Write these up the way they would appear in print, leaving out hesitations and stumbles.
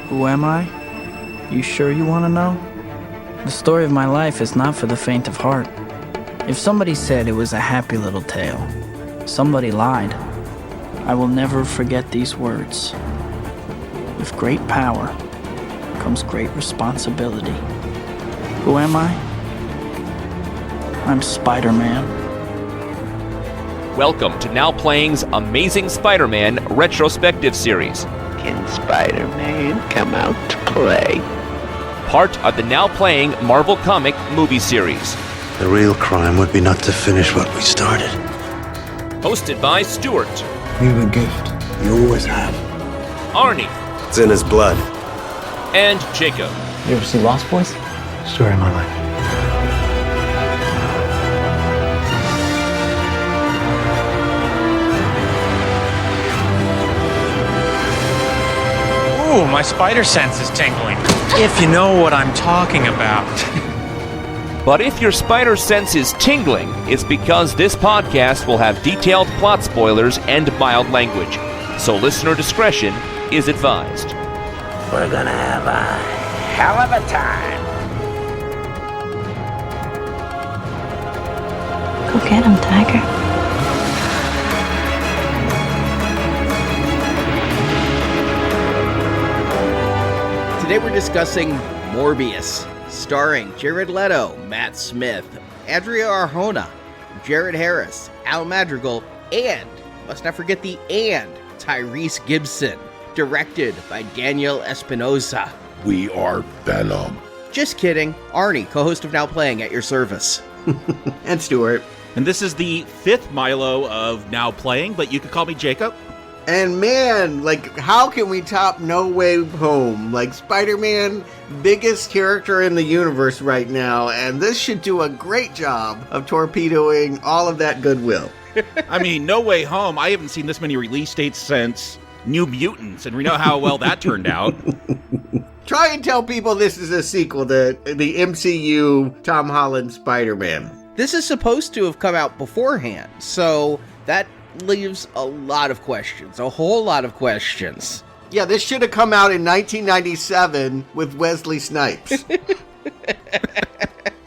Who am I? You sure you want to know? The story of my life is not for the faint of heart. If somebody said it was a happy little tale, somebody lied. I will never forget these words. With great power comes great responsibility. Who am I? I'm Spider-Man. Welcome to Now Playing's Amazing Spider-Man retrospective series. Can Spider-Man come out to play? Part of the Now Playing Marvel comic movie series. The real crime would be not to finish what we started. Hosted by Stuart. We have a gift. You always have. Arnie. It's in his blood. And Jakob. You ever see Lost Boys? Story of my life. Ooh, my spider sense is tingling. If you know what I'm talking about. But if your spider sense is tingling, it's because this podcast will have detailed plot spoilers and mild language. So listener discretion is advised. We're gonna have a hell of a time. Go get him, Tiger. Today we're discussing Morbius, starring Jared Leto, Matt Smith, Adria Arjona, Jared Harris, Al Madrigal, and, must not forget the Tyrese Gibson, directed by Daniel Espinosa. We are Venom. Just kidding. Arnie, co-host of Now Playing, at your service. And Stuart. And this is the fifth Milo of Now Playing, but you could call me Jakob. And man, like, how can we top No Way Home? Like, Spider-Man, biggest character in the universe right now, and this should do a great job of torpedoing all of that goodwill. I mean, No Way Home, I haven't seen this many release dates since New Mutants, and we know how well that turned out. Try and tell people this is a sequel to the MCU Tom Holland Spider-Man. This is supposed to have come out beforehand, so that leaves a lot of questions, a whole lot of questions. Yeah, this should have come out in 1997 with Wesley Snipes.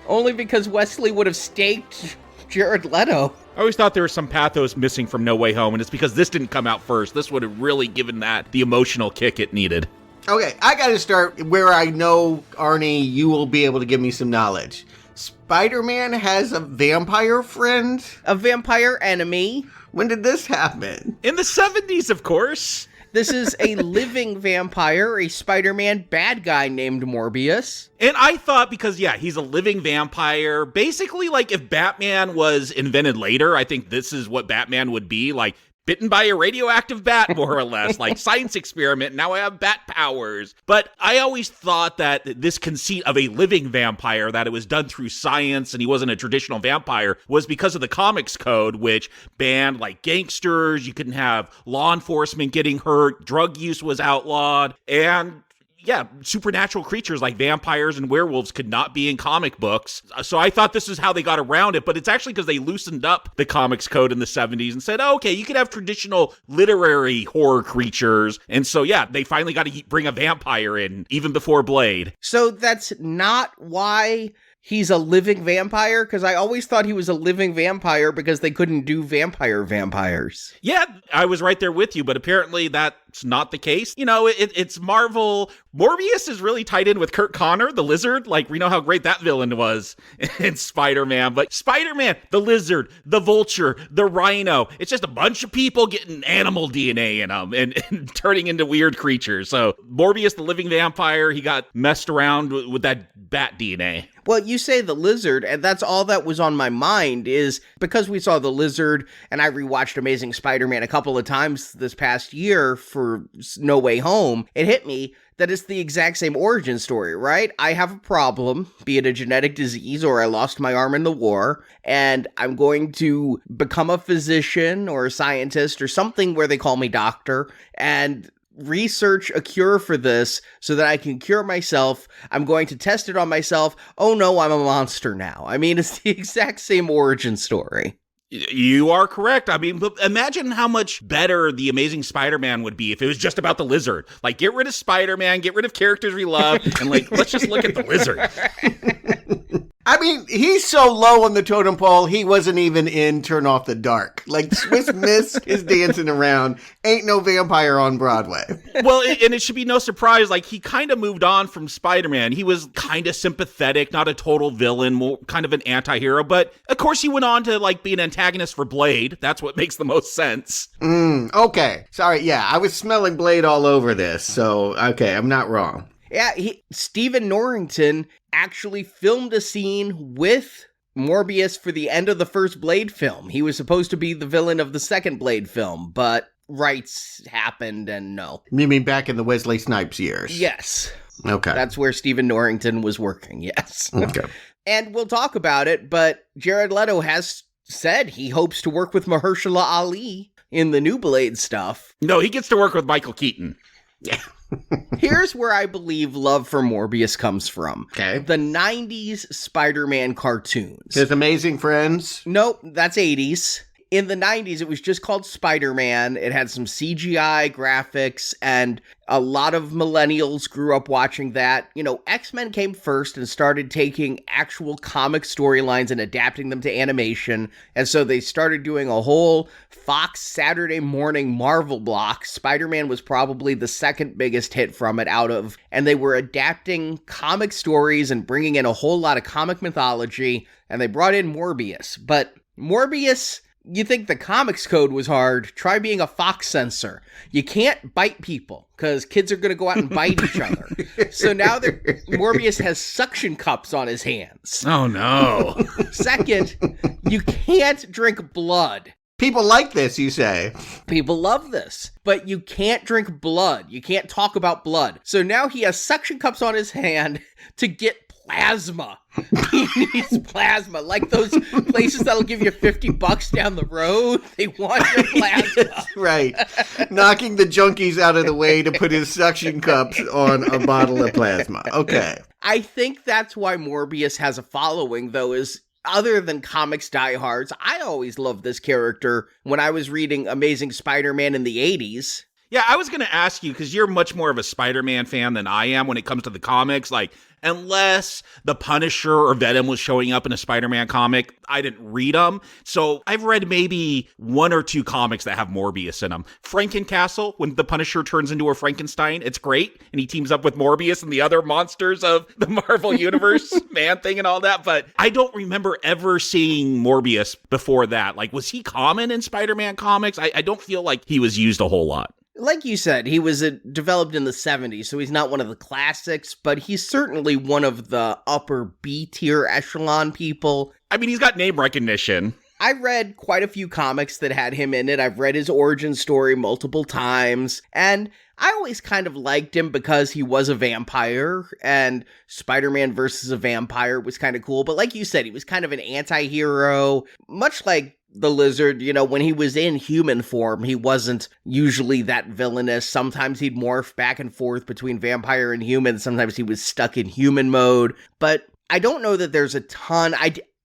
Only because Wesley would have staked Jared Leto. I always thought there was some pathos missing from No Way Home, and it's because this didn't come out first. This would have really given that the emotional kick it needed. Okay, I gotta start where I know, Arnie, you will be able to give me some knowledge. Spider-Man has a vampire friend? A vampire enemy? When did this happen? In the 70s, of course. This is a living vampire, a Spider-Man bad guy named Morbius. And I thought, because, yeah, he's a living vampire, basically, like, if Batman was invented later, I think this is what Batman would be, like, bitten by a radioactive bat, more or less, like science experiment, now I have bat powers. But I always thought that this conceit of a living vampire, that it was done through science and he wasn't a traditional vampire, was because of the comics code, which banned like gangsters, you couldn't have law enforcement getting hurt, drug use was outlawed, and yeah, supernatural creatures like vampires and werewolves could not be in comic books. So I thought this is how they got around it, but it's actually because they loosened up the comics code in the 70s and said, oh, okay, you could have traditional literary horror creatures. And so, yeah, they finally got to bring a vampire in, even before Blade. So that's not why he's a living vampire? Because I always thought he was a living vampire because they couldn't do vampires. Yeah, I was right there with you, but apparently that's not the case. You know, it's Marvel. Morbius is really tied in with Kurt Connor, the Lizard. Like, we know how great that villain was in Spider-Man. But Spider-Man, the Lizard, the Vulture, the Rhino, it's just a bunch of people getting animal DNA in them and turning into weird creatures. So Morbius, the living vampire, he got messed around with that bat DNA. Well, you say the Lizard, and that's all that was on my mind, is because we saw the Lizard, and I rewatched Amazing Spider-Man a couple of times this past year for No Way Home, it hit me that it's the exact same origin story, right? I have a problem, be it a genetic disease or I lost my arm in the war, and I'm going to become a physician or a scientist or something where they call me doctor, and research a cure for this so that I can cure myself. I'm going to test it on myself. Oh no, I'm a monster now. I mean, it's the exact same origin story. You are correct. I mean, but imagine how much better The Amazing Spider-Man would be if it was just about the lizard. Like, get rid of Spider-Man, get rid of characters we love, and like, let's just look at the lizard. I mean, he's so low on the totem pole, he wasn't even in Turn Off the Dark. Like, Swiss Miss is dancing around. Ain't no vampire on Broadway. Well, and it should be no surprise, like, he kind of moved on from Spider-Man. He was kind of sympathetic, not a total villain, more kind of an anti-hero. But, of course, he went on to, like, be an antagonist for Blade. That's what makes the most sense. Okay. Sorry, yeah, I was smelling Blade all over this. So, okay, I'm not wrong. Yeah, Stephen Norrington actually filmed a scene with Morbius for the end of the first Blade film. He was supposed to be the villain of the second Blade film, but rights happened and no. You mean back in the Wesley Snipes years? Yes. Okay. That's where Stephen Norrington was working, yes. Okay. And we'll talk about it, but Jared Leto has said he hopes to work with Mahershala Ali in the new Blade stuff. No, he gets to work with Michael Keaton. Yeah. Here's where I believe love for Morbius comes from. Okay. The 90s Spider-Man cartoons. His Amazing Friends? Nope, that's 80s. In the 90s, it was just called Spider-Man. It had some CGI graphics, and a lot of millennials grew up watching that. You know, X-Men came first and started taking actual comic storylines and adapting them to animation. And so they started doing a whole Fox Saturday morning Marvel block. Spider-Man was probably the second biggest hit from it and they were adapting comic stories and bringing in a whole lot of comic mythology, and they brought in Morbius. But Morbius... You think the comics code was hard, try being a Fox censor. You can't bite people, because kids are going to go out and bite each other. So now Morbius has suction cups on his hands. Oh, no. Second, you can't drink blood. People like this, you say. People love this, but you can't drink blood. You can't talk about blood. So now he has suction cups on his hand to get plasma. He needs plasma, like those places that'll give you $50 down the road. They want your plasma. Right. Knocking the junkies out of the way to put his suction cups on a bottle of plasma. Okay. I think that's why Morbius has a following, though, is other than comics diehards. I always loved this character when I was reading Amazing Spider-Man in the 80s. Yeah, I was going to ask you, because you're much more of a Spider-Man fan than I am when it comes to the comics. Like, unless the Punisher or Venom was showing up in a Spider-Man comic, I didn't read them. So I've read maybe one or two comics that have Morbius in them. Frankencastle, when the Punisher turns into a Frankenstein, it's great. And he teams up with Morbius and the other monsters of the Marvel Universe, Man-Thing and all that. But I don't remember ever seeing Morbius before that. Like, was he common in Spider-Man comics? I don't feel like he was used a whole lot. Like you said, he was developed in the 70s, so he's not one of the classics, but he's certainly one of the upper B-tier echelon people. I mean, he's got name recognition. I read quite a few comics that had him in it. I've read his origin story multiple times, and I always kind of liked him because he was a vampire, and Spider-Man versus a vampire was kind of cool. But like you said, he was kind of an anti-hero, much like the Lizard. You know, when he was in human form, he wasn't usually that villainous. Sometimes he'd morph back and forth between vampire and human. Sometimes he was stuck in human mode. But I don't know that there's a ton.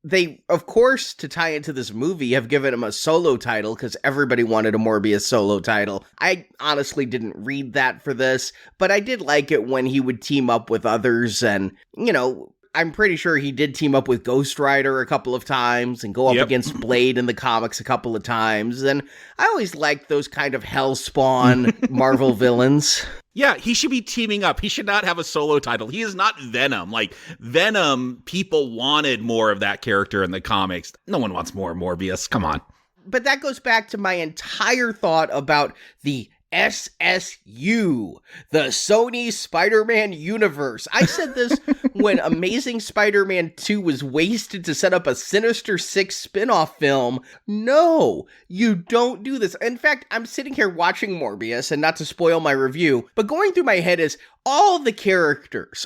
They, of course, to tie into this movie, have given him a solo title because everybody wanted a Morbius solo title. I honestly didn't read that for this, but I did like it when he would team up with others. And, you know, I'm pretty sure he did team up with Ghost Rider a couple of times and go up against Blade in the comics a couple of times. And I always liked those kind of hellspawn Marvel villains. Yeah, he should be teaming up. He should not have a solo title. He is not Venom. Like, Venom, people wanted more of that character in the comics. No one wants more Morbius. Come on. But that goes back to my entire thought about the SSU, the Sony Spider-Man universe. I said this when Amazing Spider-Man 2 was wasted to set up a Sinister Six spin-off film. No, you don't do this. In fact, I'm sitting here watching Morbius, and not to spoil my review, but going through my head is all the characters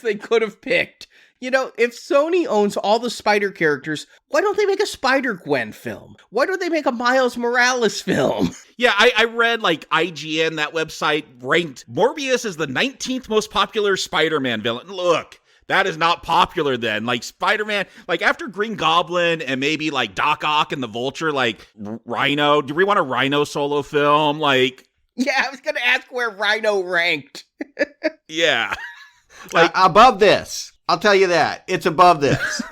they could have picked. You know, if Sony owns all the Spider characters, why don't they make a Spider-Gwen film? Why don't they make a Miles Morales film? Yeah, I read, like, IGN, that website, ranked Morbius as the 19th most popular Spider-Man villain. Look, That is not popular then. Like, Spider-Man, like, after Green Goblin and maybe, like, Doc Ock and the Vulture, like, Rhino, do we want a Rhino solo film? Like... Yeah, I was going to ask where Rhino ranked. Yeah. Like, above this. I'll tell you that. It's above this.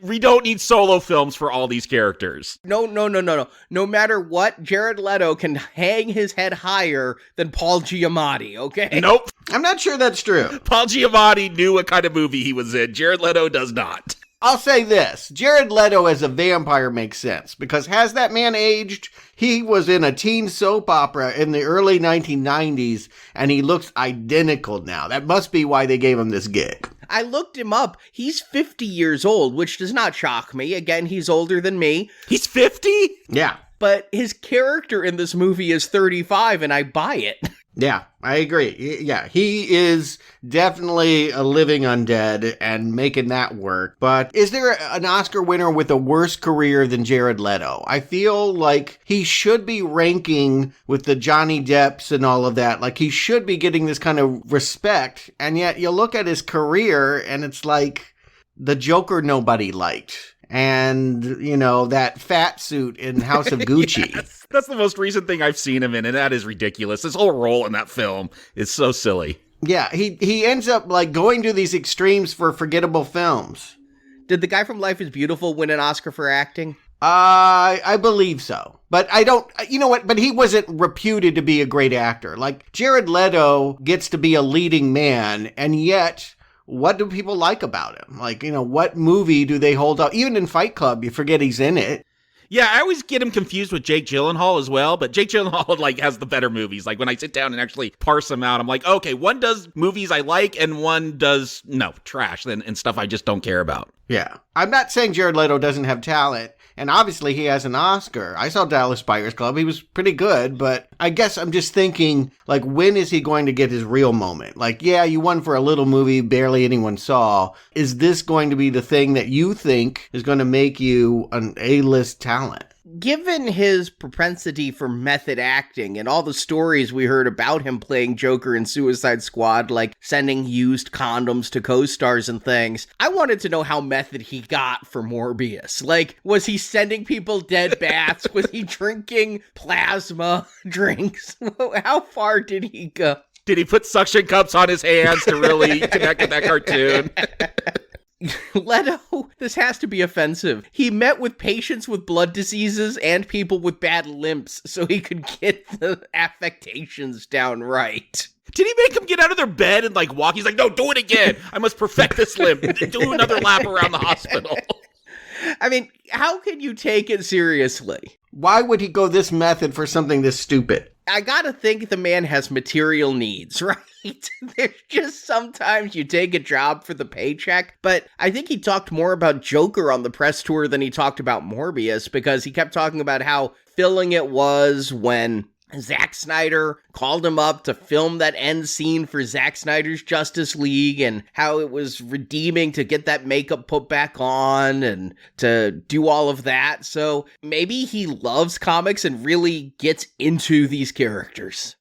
We don't need solo films for all these characters. No. No matter what, Jared Leto can hang his head higher than Paul Giamatti, okay? Nope. I'm not sure that's true. Paul Giamatti knew what kind of movie he was in. Jared Leto does not. I'll say this. Jared Leto as a vampire makes sense, because has that man aged? He was in a teen soap opera in the early 1990s, and he looks identical now. That must be why they gave him this gig. I looked him up. He's 50 years old, which does not shock me. Again, he's older than me. He's 50? Yeah. But his character in this movie is 35, and I buy it. Yeah, I agree. Yeah, he is definitely a living undead and making that work. But is there an Oscar winner with a worse career than Jared Leto? I feel like he should be ranking with the Johnny Depps and all of that. Like, he should be getting this kind of respect. And yet you look at his career and it's like the Joker nobody liked. And, you know, that fat suit in House of Gucci. Yes, that's the most recent thing I've seen him in, and that is ridiculous. His whole role in that film is so silly. Yeah, he ends up, like, going to these extremes for forgettable films. Did the guy from Life is Beautiful win an Oscar for acting? I believe so. But I don't, you know what, but he wasn't reputed to be a great actor. Like, Jared Leto gets to be a leading man, and yet... what do people like about him? Like, you know, what movie do they hold up? Even in Fight Club, you forget he's in it. Yeah, I always get him confused with Jake Gyllenhaal as well, but Jake Gyllenhaal, like, has the better movies. Like, when I sit down and actually parse them out, I'm like, okay, one does movies I like, and one does, no, trash and stuff I just don't care about. Yeah. I'm not saying Jared Leto doesn't have talent, and obviously he has an Oscar. I saw Dallas Buyers Club. He was pretty good, but I guess I'm just thinking, like, when is he going to get his real moment? Like, yeah, you won for a little movie barely anyone saw. Is this going to be the thing that you think is going to make you an A-list talent? Given his propensity for method acting and all the stories we heard about him playing Joker in Suicide Squad, like sending used condoms to co-stars and things, I wanted to know how method he got for Morbius. Like, was he sending people dead bats? Was he drinking plasma drinks? How far did he go? Did he put suction cups on his hands to really connect with that cartoon? Leto, this has to be offensive. He met with patients with blood diseases and people with bad limps so he could get the affectations down right. Did he make them get out of their bed and, like, walk? He's like, no, do it again. I must perfect this limp. Do another lap around the hospital. I mean, how can you take it seriously? Why would he go this method for something this stupid? I gotta think the man has material needs, right? There's just sometimes you take a job for the paycheck, but I think he talked more about Joker on the press tour than he talked about Morbius, because he kept talking about how filling it was when Zack Snyder called him up to film that end scene for Zack Snyder's Justice League, and how it was redeeming to get that makeup put back on and to do all of that. So maybe he loves comics and really gets into these characters.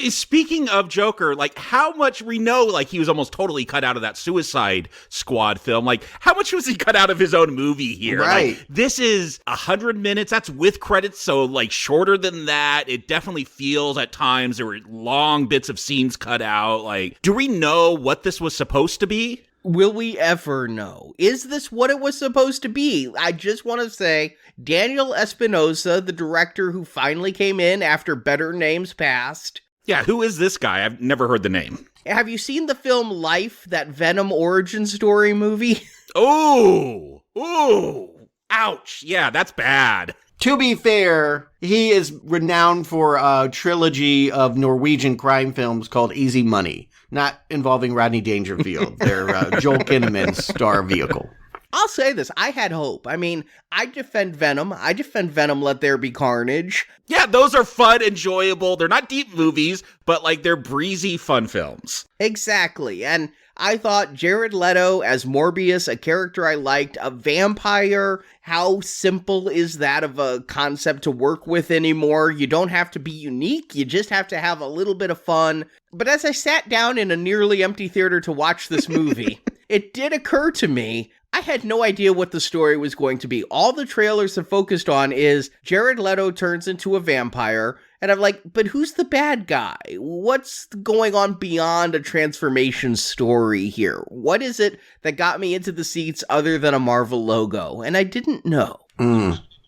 Speaking of Joker, like, how much we know, like, he was almost totally cut out of that Suicide Squad film. Like, how much was he cut out of his own movie here? Right. Like, this is 100 minutes. That's with credits, so, like, shorter than that. It definitely feels at times there were long bits of scenes cut out. Like, do we know what this was supposed to be? Will we ever know? Is this what it was supposed to be? I just want to say, Daniel Espinosa, the director who finally came in after better names passed. Yeah, who is this guy? I've never heard the name. Have you seen the film Life, that Venom origin story movie? Ooh, ouch. Yeah, that's bad. To be fair, he is renowned for a trilogy of Norwegian crime films called Easy Money, not involving Rodney Dangerfield, their Joel Kinnaman's star vehicle. I'll say this, I had hope. I mean, I defend Venom, Let There Be Carnage. Yeah, those are fun, enjoyable. They're not deep movies, but, like, they're breezy, fun films. Exactly, and I thought Jared Leto as Morbius, a character I liked, a vampire, how simple is that of a concept to work with anymore? You don't have to be unique, you just have to have a little bit of fun. But as I sat down in a nearly empty theater to watch this movie, it did occur to me, I had no idea what the story was going to be. All the trailers have focused on is Jared Leto turns into a vampire, and I'm like, but who's the bad guy? What's going on beyond a transformation story here? What is it that got me into the seats other than a Marvel logo? And I didn't know.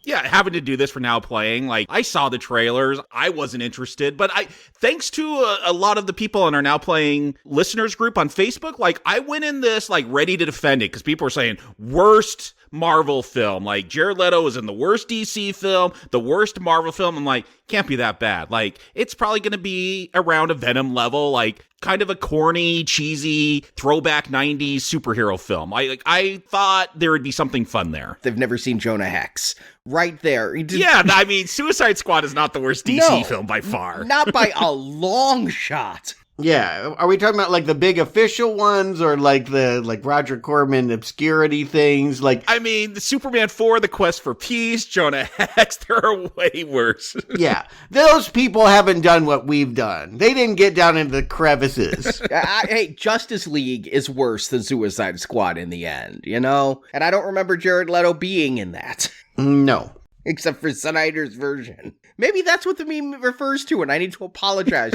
Yeah, having to do this for Now Playing, like, I saw the trailers, I wasn't interested, but thanks to a lot of the people in our Now Playing listeners group on Facebook, like, I went in this, like, ready to defend it, because people were saying, worst Marvel film, like, Jared Leto was in the worst DC film, the worst Marvel film. I'm like, can't be that bad. Like, it's probably going to be around a Venom level, like, kind of a corny, cheesy, throwback 90s superhero film. I thought there would be something fun there. They've never seen Jonah Hex. Right there. Yeah, I mean, Suicide Squad is not the worst DC film by far. Not by a long shot. Yeah, are we talking about like the big official ones or like the Roger Corman obscurity things? Like, I mean, the Superman 4, The Quest for Peace, Jonah Hex, they're way worse. Yeah, those people haven't done what we've done. They didn't get down into the crevices. Hey, Justice League is worse than Suicide Squad in the end, you know? And I don't remember Jared Leto being in that. No. Except for Snyder's version. Maybe that's what the meme refers to, and I need to apologize.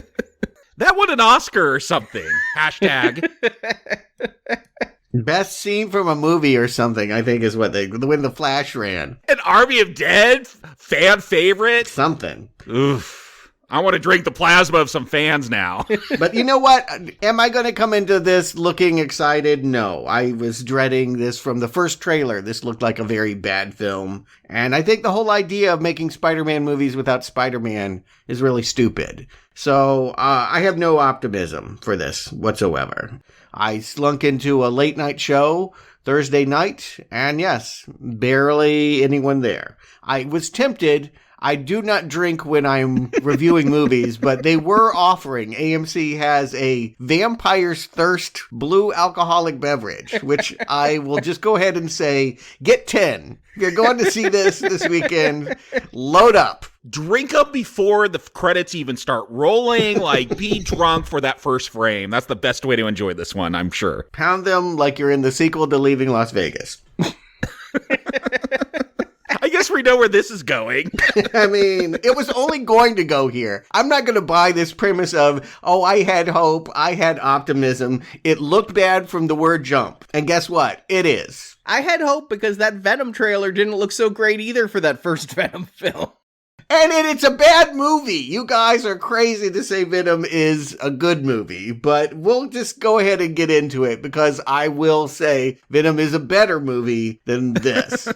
That won an Oscar or something. Hashtag. Best scene from a movie or something, I think is what when The Flash ran. An Army of Dead? Fan favorite? Something. Oof. I want to drink the plasma of some fans now. But you know what? Am I going to come into this looking excited? No. I was dreading this from the first trailer. This looked like a very bad film. And I think the whole idea of making Spider-Man movies without Spider-Man is really stupid. So I have no optimism for this whatsoever. I slunk into a late night show Thursday night, and yes, barely anyone there. I was tempted. I do not drink when I'm reviewing movies, but they were offering, AMC has a Vampire's Thirst blue alcoholic beverage, which I will just go ahead and say, get 10. If you're going to see this weekend, load up. Drink them before the credits even start rolling, like be drunk for that first frame. That's the best way to enjoy this one, I'm sure. Pound them like you're in the sequel to Leaving Las Vegas. I guess we know where this is going. I mean, it was only going to go here. I'm not going to buy this premise of, oh, I had hope, I had optimism. It looked bad from the word jump. And guess what? It is. I had hope because that Venom trailer didn't look so great either for that first Venom film. And it's a bad movie. You guys are crazy to say Venom is a good movie, but we'll just go ahead and get into it because I will say Venom is a better movie than this.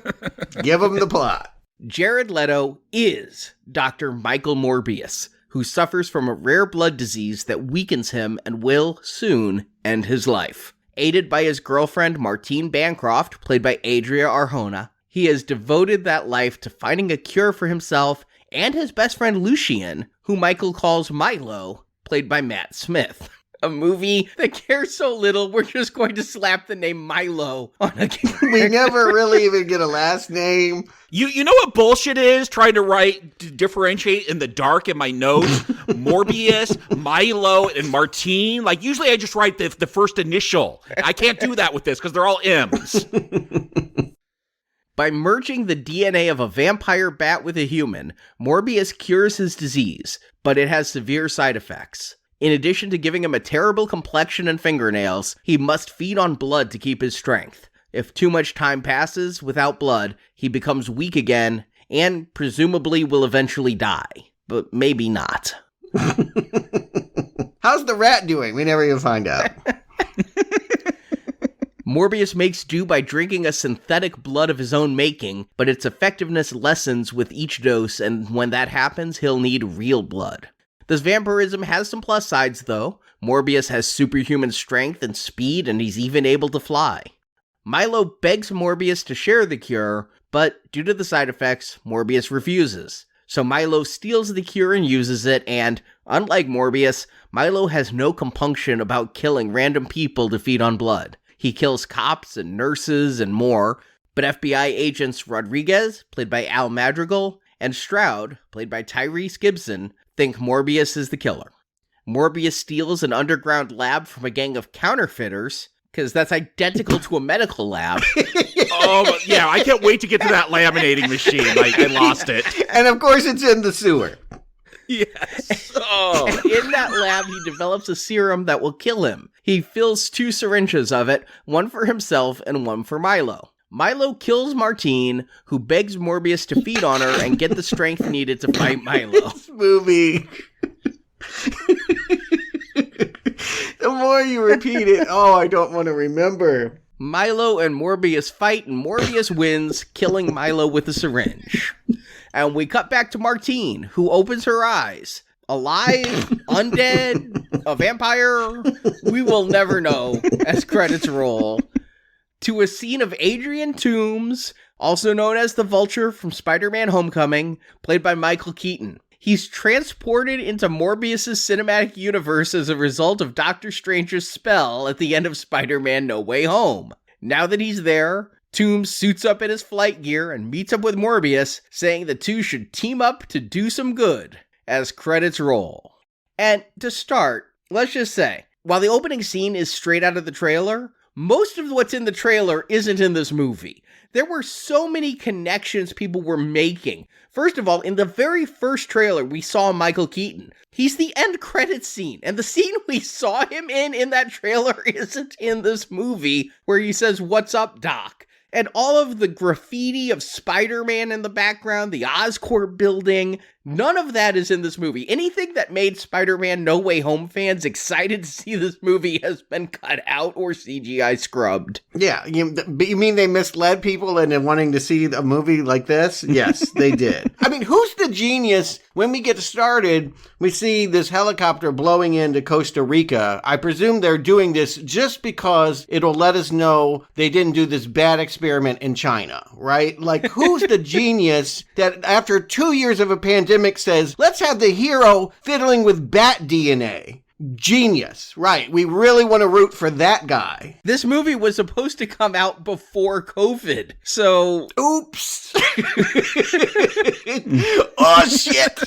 Give them the plot. Jared Leto is Dr. Michael Morbius, who suffers from a rare blood disease that weakens him and will soon end his life. Aided by his girlfriend Martine Bancroft, played by Adria Arjona, he has devoted that life to finding a cure for himself and his best friend Lucien, who Michael calls Milo, played by Matt Smith. A movie that cares so little, we're just going to slap the name Milo on a character. We never really even get a last name. You know what bullshit is? Trying to differentiate in the dark in my notes. Morbius, Milo, and Martine. Like, usually I just write the first initial. I can't do that with this because they're all M's. By merging the DNA of a vampire bat with a human, Morbius cures his disease, but it has severe side effects. In addition to giving him a terrible complexion and fingernails, he must feed on blood to keep his strength. If too much time passes without blood, he becomes weak again, and presumably will eventually die. But maybe not. How's the rat doing? We never even find out. Morbius makes do by drinking a synthetic blood of his own making, but its effectiveness lessens with each dose, and when that happens, he'll need real blood. This vampirism has some plus sides, though. Morbius has superhuman strength and speed, and he's even able to fly. Milo begs Morbius to share the cure, but due to the side effects, Morbius refuses. So Milo steals the cure and uses it, and, unlike Morbius, Milo has no compunction about killing random people to feed on blood. He kills cops and nurses and more, but FBI agents Rodriguez, played by Al Madrigal, and Stroud, played by Tyrese Gibson, think Morbius is the killer. Morbius steals an underground lab from a gang of counterfeiters, because that's identical to a medical lab. Oh, yeah, I can't wait to get to that laminating machine. I lost it. And of course, it's in the sewer. Yes. Oh. And in that lab, he develops a serum that will kill him. He fills 2 syringes of it, one for himself and one for Milo. Milo kills Martine, who begs Morbius to feed on her and get the strength needed to fight Milo. This movie. The more you repeat it, I don't want to remember. Milo and Morbius fight, and Morbius wins, killing Milo with a syringe. And we cut back to Martine, who opens her eyes. Alive, undead, a vampire, we will never know as credits roll. To a scene of Adrian Toomes, also known as the Vulture from Spider-Man Homecoming, played by Michael Keaton. He's transported into Morbius' cinematic universe as a result of Doctor Strange's spell at the end of Spider-Man No Way Home. Now that he's there, Toomes suits up in his flight gear and meets up with Morbius, saying the two should team up to do some good, as credits roll. And to start, let's just say, while the opening scene is straight out of the trailer, most of what's in the trailer isn't in this movie. There were so many connections people were making. First of all, in the very first trailer, we saw Michael Keaton. He's the end credits scene, and the scene we saw him in that trailer isn't in this movie, where he says, "What's up, Doc?" And all of the graffiti of Spider-Man in the background, the Oscorp building, none of that is in this movie. Anything that made Spider-Man No Way Home fans excited to see this movie has been cut out or CGI scrubbed. Yeah, you mean they misled people into wanting to see a movie like this? Yes, they did. I mean, who's the genius? When we get started, we see this helicopter blowing into Costa Rica. I presume they're doing this just because it'll let us know they didn't do this bad experiment in China, right? Like, who's the genius that after 2 years of a pandemic says, let's have the hero fiddling with bat DNA? Genius, right? We really want to root for that guy. This movie was supposed to come out before COVID, so... Oops! Oh, shit!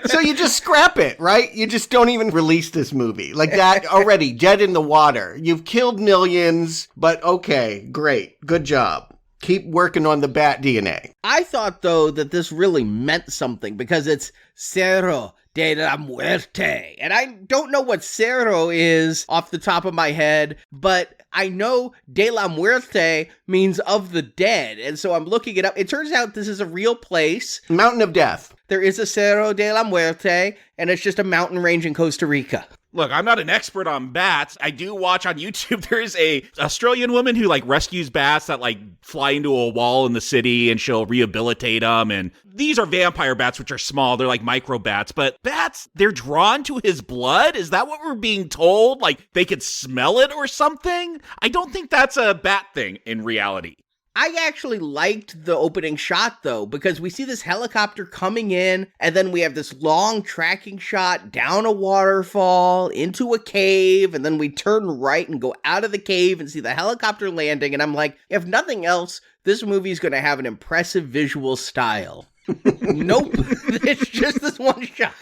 So you just scrap it, right? You just don't even release this movie. Like that, already, dead in the water. You've killed millions, but okay, great. Good job. Keep working on the bat DNA. I thought, though, that this really meant something, because it's Cerro de la Muerte. And I don't know what Cerro is off the top of my head, but I know de la Muerte means of the dead. And so I'm looking it up. It turns out this is a real place. Mountain of Death. There is a Cerro de la Muerte, and it's just a mountain range in Costa Rica. Look, I'm not an expert on bats. I do watch on YouTube. There's a Australian woman who rescues bats that fly into a wall in the city, and she'll rehabilitate them. And these are vampire bats, which are small. They're like micro bats, but bats, they're drawn to his blood. Is that what we're being told? They could smell it or something? I don't think that's a bat thing in reality. I actually liked the opening shot, though, because we see this helicopter coming in, and then we have this long tracking shot down a waterfall, into a cave, and then we turn right and go out of the cave and see the helicopter landing, and I'm like, if nothing else, this movie's gonna have an impressive visual style. Nope, it's just this one shot.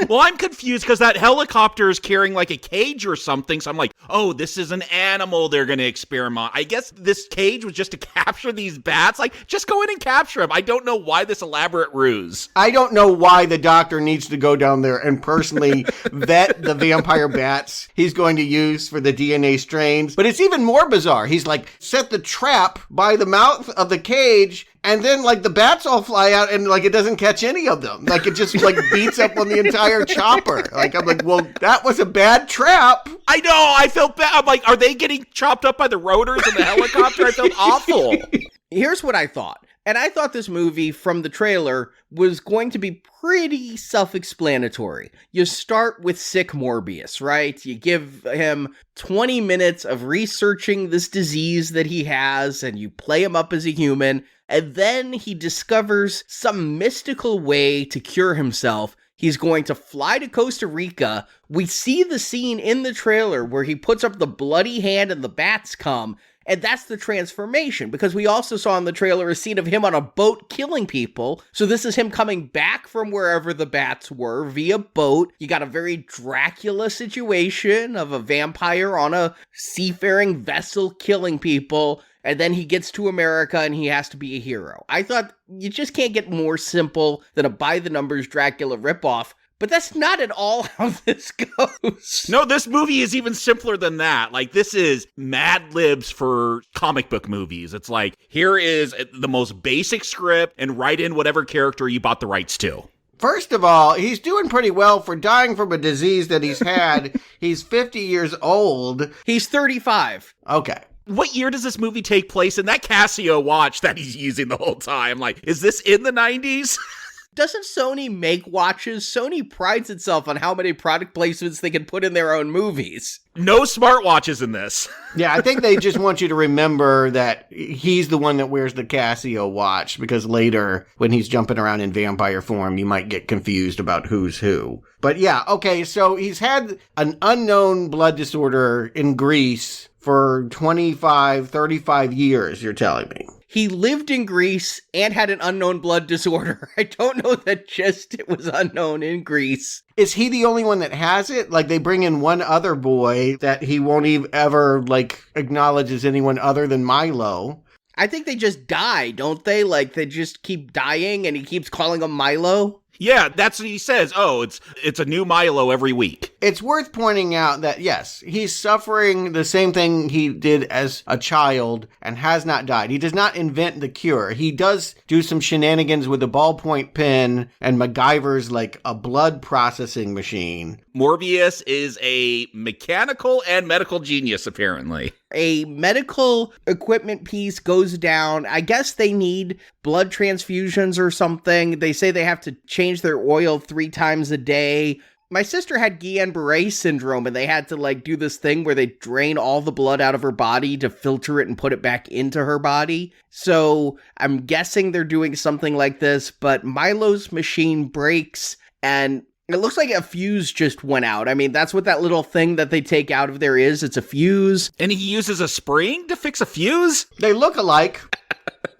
Well, I'm confused because that helicopter is carrying a cage or something. So I'm like, oh, this is an animal they're going to experiment. I guess this cage was just to capture these bats. Just go in and capture them. I don't know why this elaborate ruse. I don't know why the doctor needs to go down there and personally vet the vampire bats he's going to use for the DNA strains. But it's even more bizarre. He's set the trap by the mouth of the cage, and then the bats all fly out, and it doesn't catch any of them. It just beats up on the entire chopper. I'm like, well, that was a bad trap. I know. I felt bad. I'm like, are they getting chopped up by the rotors in the helicopter? I felt awful. Here's what I thought. And I thought this movie from the trailer was going to be pretty self-explanatory. You start with sick Morbius, right? You give him 20 minutes of researching this disease that he has, and you play him up as a human, and then he discovers some mystical way to cure himself. He's going to fly to Costa Rica. We see the scene in the trailer where he puts up the bloody hand and the bats come, And that's the transformation, because we also saw in the trailer a scene of him on a boat killing people. So this is him coming back from wherever the bats were via boat. You got a very Dracula situation of a vampire on a seafaring vessel killing people. And then he gets to America and he has to be a hero. I thought you just can't get more simple than a by-the-numbers Dracula ripoff. But that's not at all how this goes. No, this movie is even simpler than that. Like, this is Mad Libs for comic book movies. It's like, here is the most basic script and write in whatever character you bought the rights to. First of all, he's doing pretty well for dying from a disease that he's had. He's 50 years old. He's 35. Okay. What year does this movie take place in? That Casio watch that he's using the whole time, like, is this in the 90s? Doesn't Sony make watches? Sony prides itself on how many product placements they can put in their own movies. No smartwatches in this. Yeah, I think they just want you to remember that he's the one that wears the Casio watch, because later, when he's jumping around in vampire form, you might get confused about who's who. But yeah, okay, so he's had an unknown blood disorder in Greece for 25, 35 years, you're telling me. He lived in Greece and had an unknown blood disorder. I don't know that just it was unknown in Greece. Is he the only one that has it? Like, they bring in one other boy that he won't ever, like, acknowledge as anyone other than Milo. I think they just die, don't they? Like, they just keep dying and he keeps calling them Milo. Yeah, that's what he says. Oh, it's a new Milo every week. It's worth pointing out that, yes, he's suffering the same thing he did as a child and has not died. He does not invent the cure. He does do some shenanigans with a ballpoint pen and MacGyver's like a blood processing machine. Morbius is a mechanical and medical genius, apparently. A medical equipment piece goes down. I guess they need blood transfusions or something. They say they have to change their oil 3 times a day. My sister had Guillain-Barré syndrome, and they had to, like, do this thing where they drain all the blood out of her body to filter it and put it back into her body. So I'm guessing they're doing something like this, but Milo's machine breaks, and it looks like a fuse just went out. I mean, that's what that little thing that they take out of there is. It's a fuse. And he uses a spring to fix a fuse? They look alike.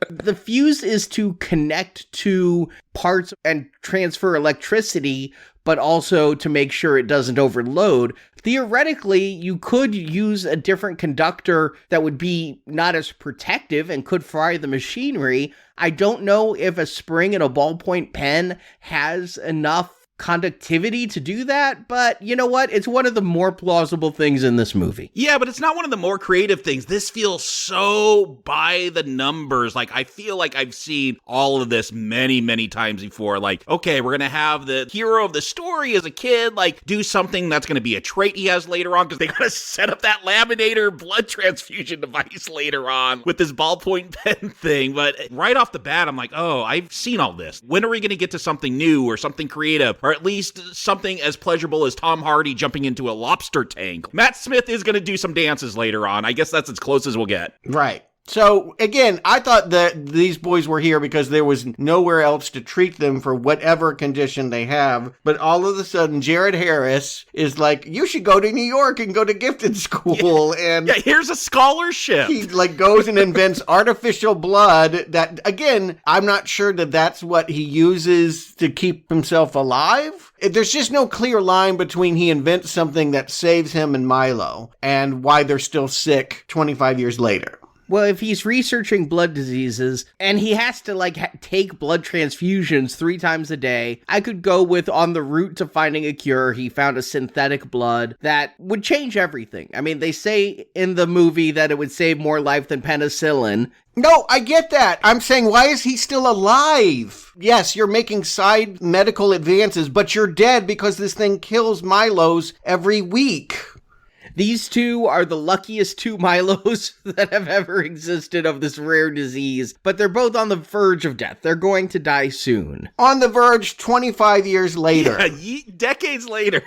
The fuse is to connect to parts and transfer electricity, but also to make sure it doesn't overload. Theoretically, you could use a different conductor that would be not as protective and could fry the machinery. I don't know if a spring and a ballpoint pen has enough conductivity to do that, but you know what? It's one of the more plausible things in this movie. Yeah, but it's not one of the more creative things. This feels so by the numbers. Like, I feel like I've seen all of this many, many times before. Like, okay, we're going to have the hero of the story as a kid, like, do something that's going to be a trait he has later on, because they got to set up that laminator blood transfusion device later on with this ballpoint pen thing. But right off the bat, I'm like, oh, I've seen all this. When are we going to get to something new or something creative? Or at least something as pleasurable as Tom Hardy jumping into a lobster tank. Matt Smith is going to do some dances later on. I guess that's as close as we'll get. Right. So, again, I thought that these boys were here because there was nowhere else to treat them for whatever condition they have. But all of a sudden, Jared Harris is like, you should go to New York and go to gifted school. And yeah, here's a scholarship. He like goes and invents artificial blood that, again, I'm not sure that that's what he uses to keep himself alive. There's just no clear line between he invents something that saves him and Milo and why they're still sick 25 years later. Well, if he's researching blood diseases and he has to take blood transfusions 3 times a day, I could go with on the route to finding a cure, he found a synthetic blood that would change everything. I mean, they say in the movie that it would save more life than penicillin. No, I get that. I'm saying, why is he still alive? Yes, you're making side medical advances, but you're dead because this thing kills Milos every week. These two are the luckiest 2 Milos that have ever existed of this rare disease, but they're both on the verge of death. They're going to die soon. On the verge 25 years later. Yeah, decades later.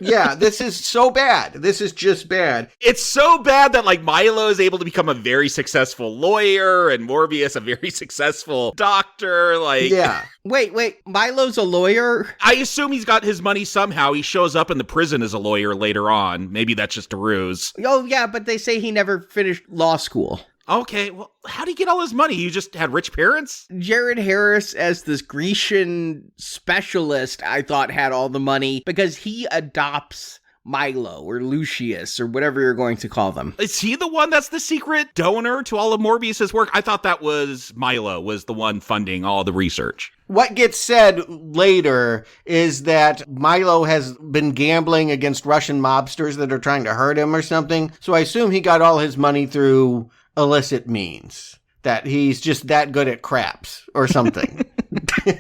Yeah, this is so bad. This is just bad. It's so bad that, like, Milo is able to become a very successful lawyer and Morbius a very successful doctor. Like, yeah. Wait, Milo's a lawyer? I assume he's got his money somehow. He shows up in the prison as a lawyer later on. Maybe that's that's just a ruse. Oh, yeah, but they say he never finished law school. Okay, well, how do you get all his money? You just had rich parents? Jared Harris, as this Grecian specialist, I thought had all the money because he adopts Milo or Lucius or whatever you're going to call them. Is he the one that's the secret donor to all of Morbius's work? I thought that was Milo was the one funding all the research. What gets said later is that Milo has been gambling against Russian mobsters that are trying to hurt him or something. So I assume he got all his money through illicit means. That he's just that good at craps or something.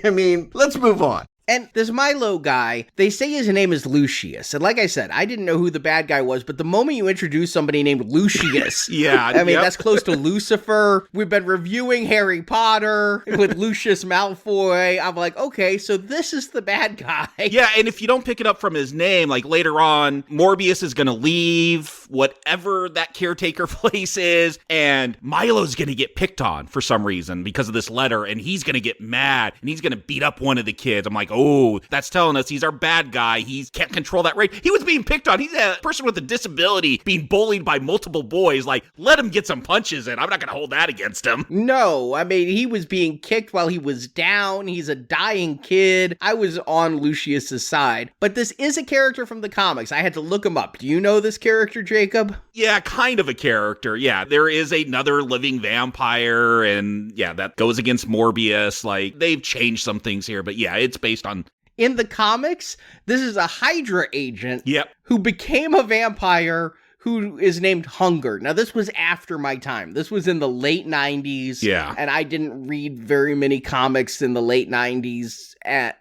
I mean, let's move on. And this Milo guy, they say his name is Lucius. And like I said, I didn't know who the bad guy was, but the moment you introduce somebody named Lucius, that's close to Lucifer. We've been reviewing Harry Potter with Lucius Malfoy. I'm like, okay, so this is the bad guy. Yeah, and if you don't pick it up from his name, like later on, Morbius is going to leave whatever that caretaker place is, and Milo's going to get picked on for some reason because of this letter, and he's going to get mad, and he's going to beat up one of the kids. I'm like, oh, that's telling us he's our bad guy. He can't control that rage. He was being picked on. He's a person with a disability being bullied by multiple boys. Like, let him get some punches in. I'm not going to hold that against him. No, I mean, he was being kicked while he was down. He's a dying kid. I was on Lucius's side. But this is a character from the comics. I had to look him up. Do you know this character, Jacob? Yeah, kind of a character. Yeah, there is another living vampire, and yeah, that goes against Morbius. Like, they've changed some things here, but yeah, it's based on... In the comics, this is a Hydra agent Yep. who became a vampire who is named Hunger. Now, this was after my time. This was in the late 90s. Yeah. And I didn't read very many comics in the late 90s.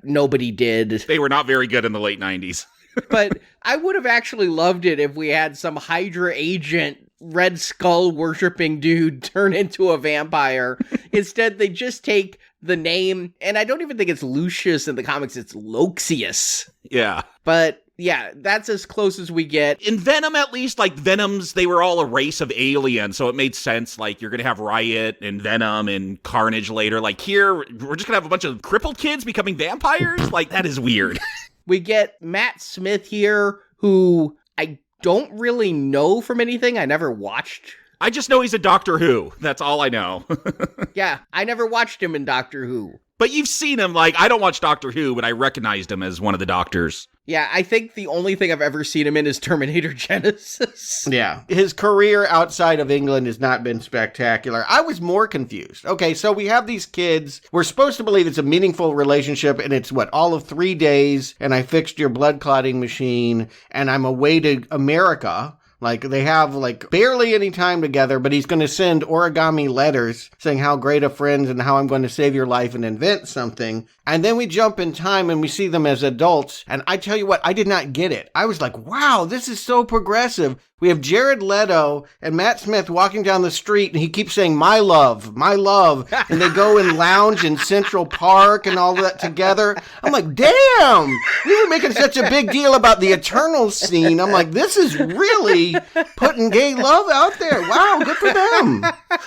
Nobody did. They were not very good in the late 90s. But I would have actually loved it if we had some Hydra agent, Red Skull worshipping dude turn into a vampire. Instead, they just take the name, and I don't even think it's Lucius in the comics, it's Loxius. Yeah. But yeah, that's as close as we get. In Venom, at least, like, Venoms, they were all a race of aliens, so it made sense. Like, you're gonna have Riot and Venom and Carnage later. Like, here, we're just gonna have a bunch of crippled kids becoming vampires? Like, that is weird. We get Matt Smith here, who I don't really know from anything. I never watched. I just know he's a Doctor Who. That's all I know. Yeah, I never watched him in Doctor Who. But you've seen him. Like, I don't watch Doctor Who, but I recognized him as one of the doctors. Yeah, I think the only thing I've ever seen him in is Terminator Genesis. Yeah. His career outside of England has not been spectacular. I was more confused. Okay, so we have these kids. We're supposed to believe it's a meaningful relationship, and it's, all of 3 days, and I fixed your blood clotting machine, and I'm away to America. Like, they have, barely any time together, but he's going to send origami letters saying how great of friends and how I'm going to save your life and invent something. And then we jump in time and we see them as adults. And I tell you what, I did not get it. I was like, wow, this is so progressive. We have Jared Leto and Matt Smith walking down the street, and he keeps saying, my love, my love. And they go and lounge in Central Park and all that together. I'm like, damn, we were making such a big deal about the Eternals scene. I'm like, this is really putting gay love out there. Wow, good for them.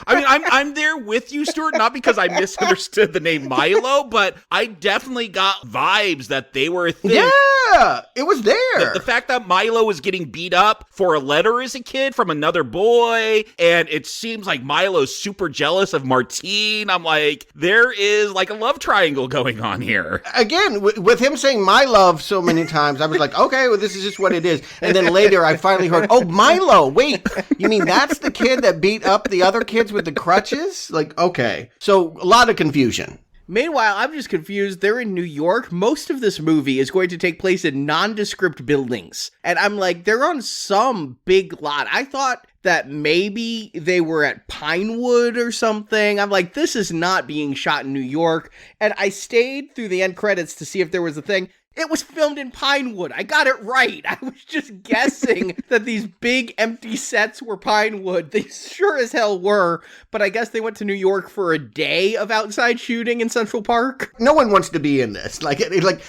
I mean, I'm there with you, Stuart, not because I misunderstood the name Milo, but I definitely got vibes that they were a thing. Yeah, it was there. The fact that Milo was getting beat up for a letter as a kid from another boy, and it seems like Milo's super jealous of Martine. I'm like, there is like a love triangle going on here. Again, with him saying my love so many times, I was like, okay, well, this is just what it is. And then later I finally heard, oh, Milo, wait, you mean that's the kid that beat up the other kids with the crutches? Like, okay. So a lot of confusion. Meanwhile, I'm just confused. They're in New York. Most of this movie is going to take place in nondescript buildings. And I'm like, they're on some big lot. I thought that maybe they were at Pinewood or something. I'm like, this is not being shot in New York. And I stayed through the end credits to see if there was a thing. It was filmed in Pinewood. I got it right. I was just guessing that these big empty sets were Pinewood. They sure as hell were. But I guess they went to New York for a day of outside shooting in Central Park. No one wants to be in this. Like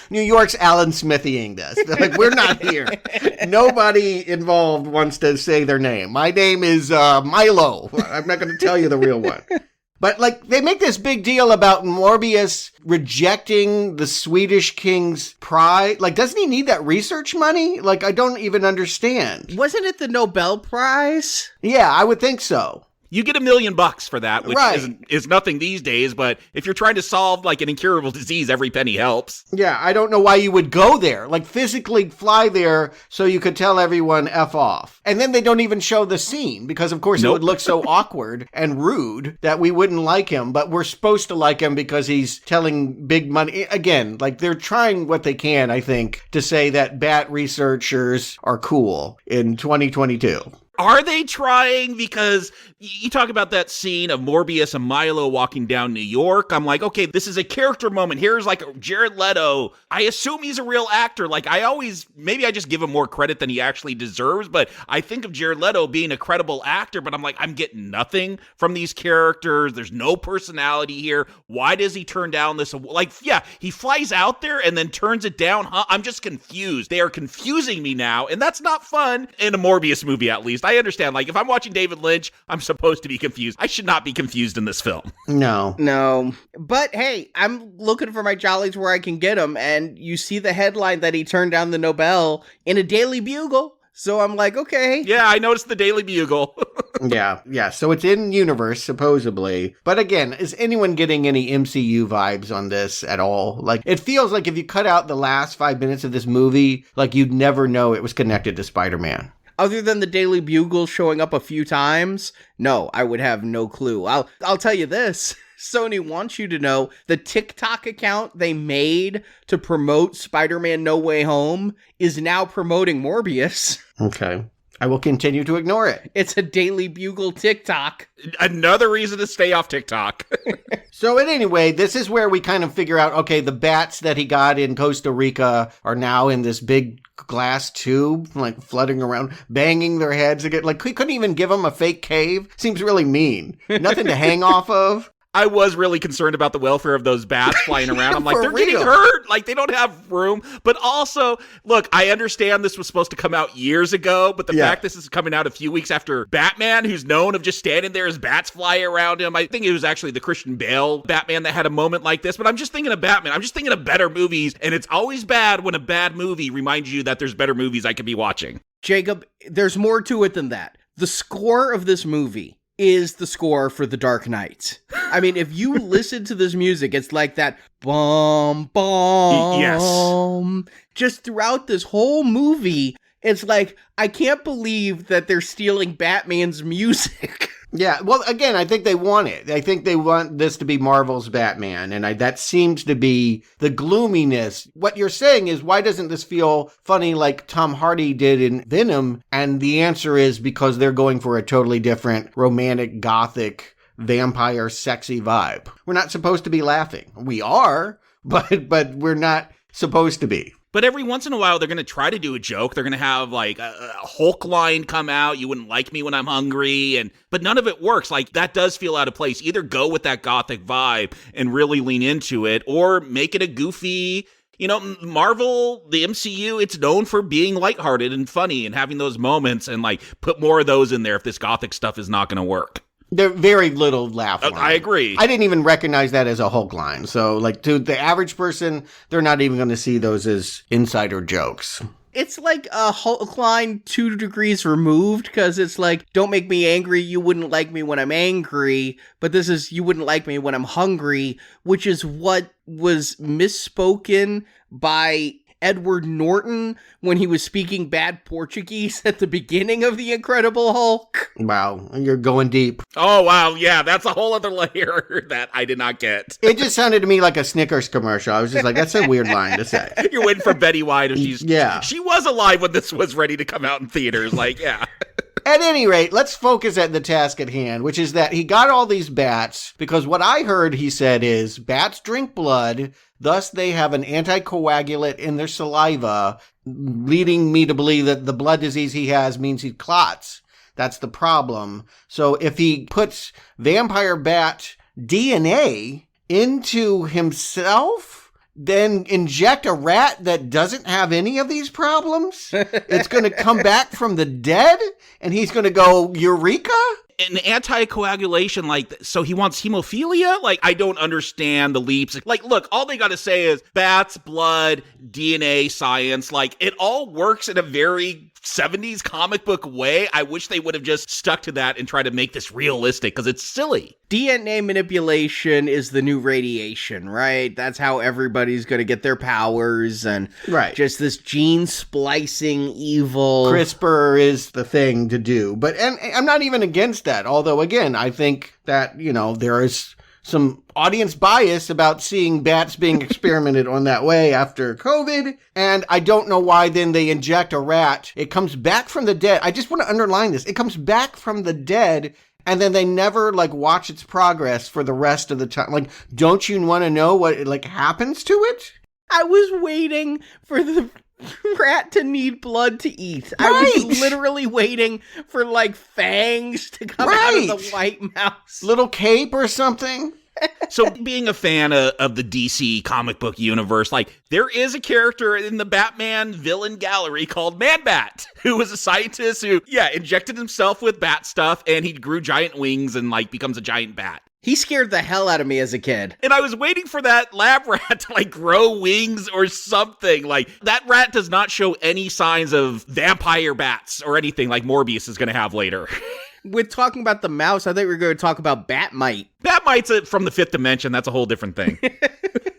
New York's Alan Smithying this. They're like, we're not here. Nobody involved wants to say their name. My name is Milo. I'm not going to tell you the real one. But, like, they make this big deal about Morbius rejecting the Swedish king's prize. Like, doesn't he need that research money? Like, I don't even understand. Wasn't it the Nobel Prize? Yeah, I would think so. You get $1 million for that, which Right. is nothing these days, but if you're trying to solve like an incurable disease, every penny helps. Yeah, I don't know why you would go there, like physically fly there so you could tell everyone F off. And then they don't even show the scene because, of course, It would look so awkward and rude that we wouldn't like him, but we're supposed to like him because he's telling big money. Again, like they're trying what they can, I think, to say that bat researchers are cool in 2022. Are they trying? Because you talk about that scene of Morbius and Milo walking down New York. I'm like, okay, this is a character moment. Here's like Jared Leto. I assume he's a real actor. Like maybe I just give him more credit than he actually deserves, but I think of Jared Leto being a credible actor, but I'm like, I'm getting nothing from these characters. There's no personality here. Why does he turn down this? Like, yeah, he flies out there and then turns it down. Huh? I'm just confused. They are confusing me now, and that's not fun in a Morbius movie, at least. I understand. Like, if I'm watching David Lynch, I'm supposed to be confused. I should not be confused in this film. No. But hey, I'm looking for my jollies where I can get them, and you see the headline that he turned down the Nobel in a Daily Bugle. So I'm like, okay. Yeah, I noticed the Daily Bugle. Yeah. So it's in universe, supposedly. But again, is anyone getting any MCU vibes on this at all? Like, it feels like if you cut out the last 5 minutes of this movie, like you'd never know it was connected to Spider-Man. Other than the Daily Bugle showing up a few times, no, I would have no clue. I'll tell you this. Sony wants you to know the TikTok account they made to promote Spider-Man No Way Home is now promoting Morbius. Okay. I will continue to ignore it. It's a Daily Bugle TikTok. Another reason to stay off TikTok. So anyway, this is where we kind of figure out, okay, the bats that he got in Costa Rica are now in this big glass tube, like flooding around, banging their heads again. Like, we couldn't even give them a fake cave. Seems really mean. Nothing to hang off of. I was really concerned about the welfare of those bats flying around. I'm like, they're real. getting hurt. Like, they don't have room. But also, look, I understand this was supposed to come out years ago, but the fact this is coming out a few weeks after Batman, who's known of just standing there as bats fly around him. I think it was actually the Christian Bale Batman that had a moment like this. But I'm just thinking of Batman. I'm just thinking of better movies. And it's always bad when a bad movie reminds you that there's better movies I could be watching. Jacob, there's more to it than that. The score of this movie is the score for The Dark Knight. I mean, if you listen to this music, it's like that bum, bum. Yes. Just throughout this whole movie, it's like, I can't believe that they're stealing Batman's music. Yeah, well, again, I think they want it. I think they want this to be Marvel's Batman, and that seems to be the gloominess. What you're saying is, why doesn't this feel funny like Tom Hardy did in Venom? And the answer is because they're going for a totally different romantic, gothic, vampire, sexy vibe. We're not supposed to be laughing. We are, but we're not supposed to be. But every once in a while, they're going to try to do a joke. They're going to have like a Hulk line come out. You wouldn't like me when I'm hungry. But none of it works. Like, that does feel out of place. Either go with that gothic vibe and really lean into it, or make it a goofy, Marvel, the MCU, it's known for being lighthearted and funny and having those moments, and like put more of those in there if this gothic stuff is not going to work. They're very little laugh line. I agree. I didn't even recognize that as a Hulk line. So, like, to the average person, they're not even going to see those as insider jokes. It's like a Hulk line 2 degrees removed, because it's like, don't make me angry, you wouldn't like me when I'm angry, but this is, you wouldn't like me when I'm hungry, which is what was misspoken by Edward Norton when he was speaking bad Portuguese at the beginning of The Incredible Hulk. Wow, you're going deep. Oh, wow, yeah, that's a whole other layer that I did not get. It just sounded to me like a Snickers commercial. I was just like, that's a weird line to say. You're waiting for Betty White, if Yeah. She was alive when this was ready to come out in theaters, like, yeah. At any rate, let's focus at the task at hand, which is that he got all these bats because what I heard he said is bats drink blood, thus they have an anticoagulant in their saliva, leading me to believe that the blood disease he has means he clots. That's the problem. So if he puts vampire bat DNA into himself, then inject a rat that doesn't have any of these problems, it's going to come back from the dead, and he's going to go, Eureka? an anticoagulation, like, so he wants hemophilia? Like, I don't understand the leaps. Like, look, all they got to say is bats, blood, DNA, science. Like, it all works in a very 70s comic book way. I wish they would have just stuck to that and tried to make this realistic, because it's silly. DNA manipulation is the new radiation, right? That's how everybody's going to get their powers, and just this gene splicing evil. CRISPR is the thing to do. But, and I'm not even against that. Although, again, I think that, you know, there is some audience bias about seeing bats being experimented on that way after COVID. And I don't know why then they inject a rat. It comes back from the dead. I just want to underline this. It comes back from the dead, and then they never, like, watch its progress for the rest of the time. Like, don't you want to know what, like, happens to it? I was waiting for the rat to need blood to eat. I was literally waiting for, like, fangs to come out of the white mouse. Little cape or something. So being a fan of the DC comic book universe, like, there is a character in the Batman villain gallery called Man-Bat, who was a scientist who, injected himself with bat stuff, and he grew giant wings and, like, becomes a giant bat. He scared the hell out of me as a kid. And I was waiting for that lab rat to, like, grow wings or something. Like, that rat does not show any signs of vampire bats or anything like Morbius is going to have later. With talking about the mouse, I think we were going to talk about Batmite. Batmite's from the fifth dimension. That's a whole different thing.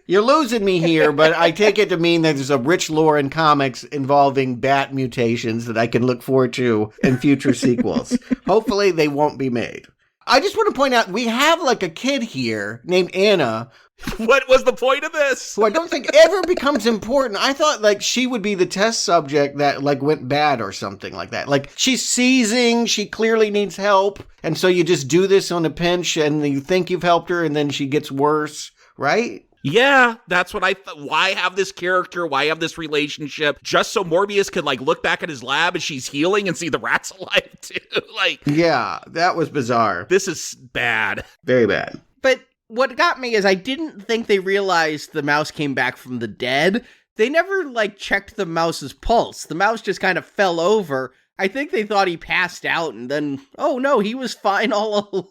You're losing me here, but I take it to mean that there's a rich lore in comics involving bat mutations that I can look forward to in future sequels. Hopefully they won't be made. I just want to point out, we have, like, a kid here named Anna. What was the point of this? Who I don't think ever becomes important. I thought, like, she would be the test subject that, like, went bad or something like that. Like, she's seizing, she clearly needs help, and so you just do this on a pinch, and you think you've helped her, and then she gets worse, right? Yeah, that's what I thought. Why have this character? Why have this relationship? Just so Morbius could, like, look back at his lab as she's healing and see the rat's alive, too. Like, yeah, that was bizarre. This is bad. Very bad. But what got me is I didn't think they realized the mouse came back from the dead. They never, like, checked the mouse's pulse. The mouse just kind of fell over. I think they thought he passed out, and then, oh no, he was fine all along.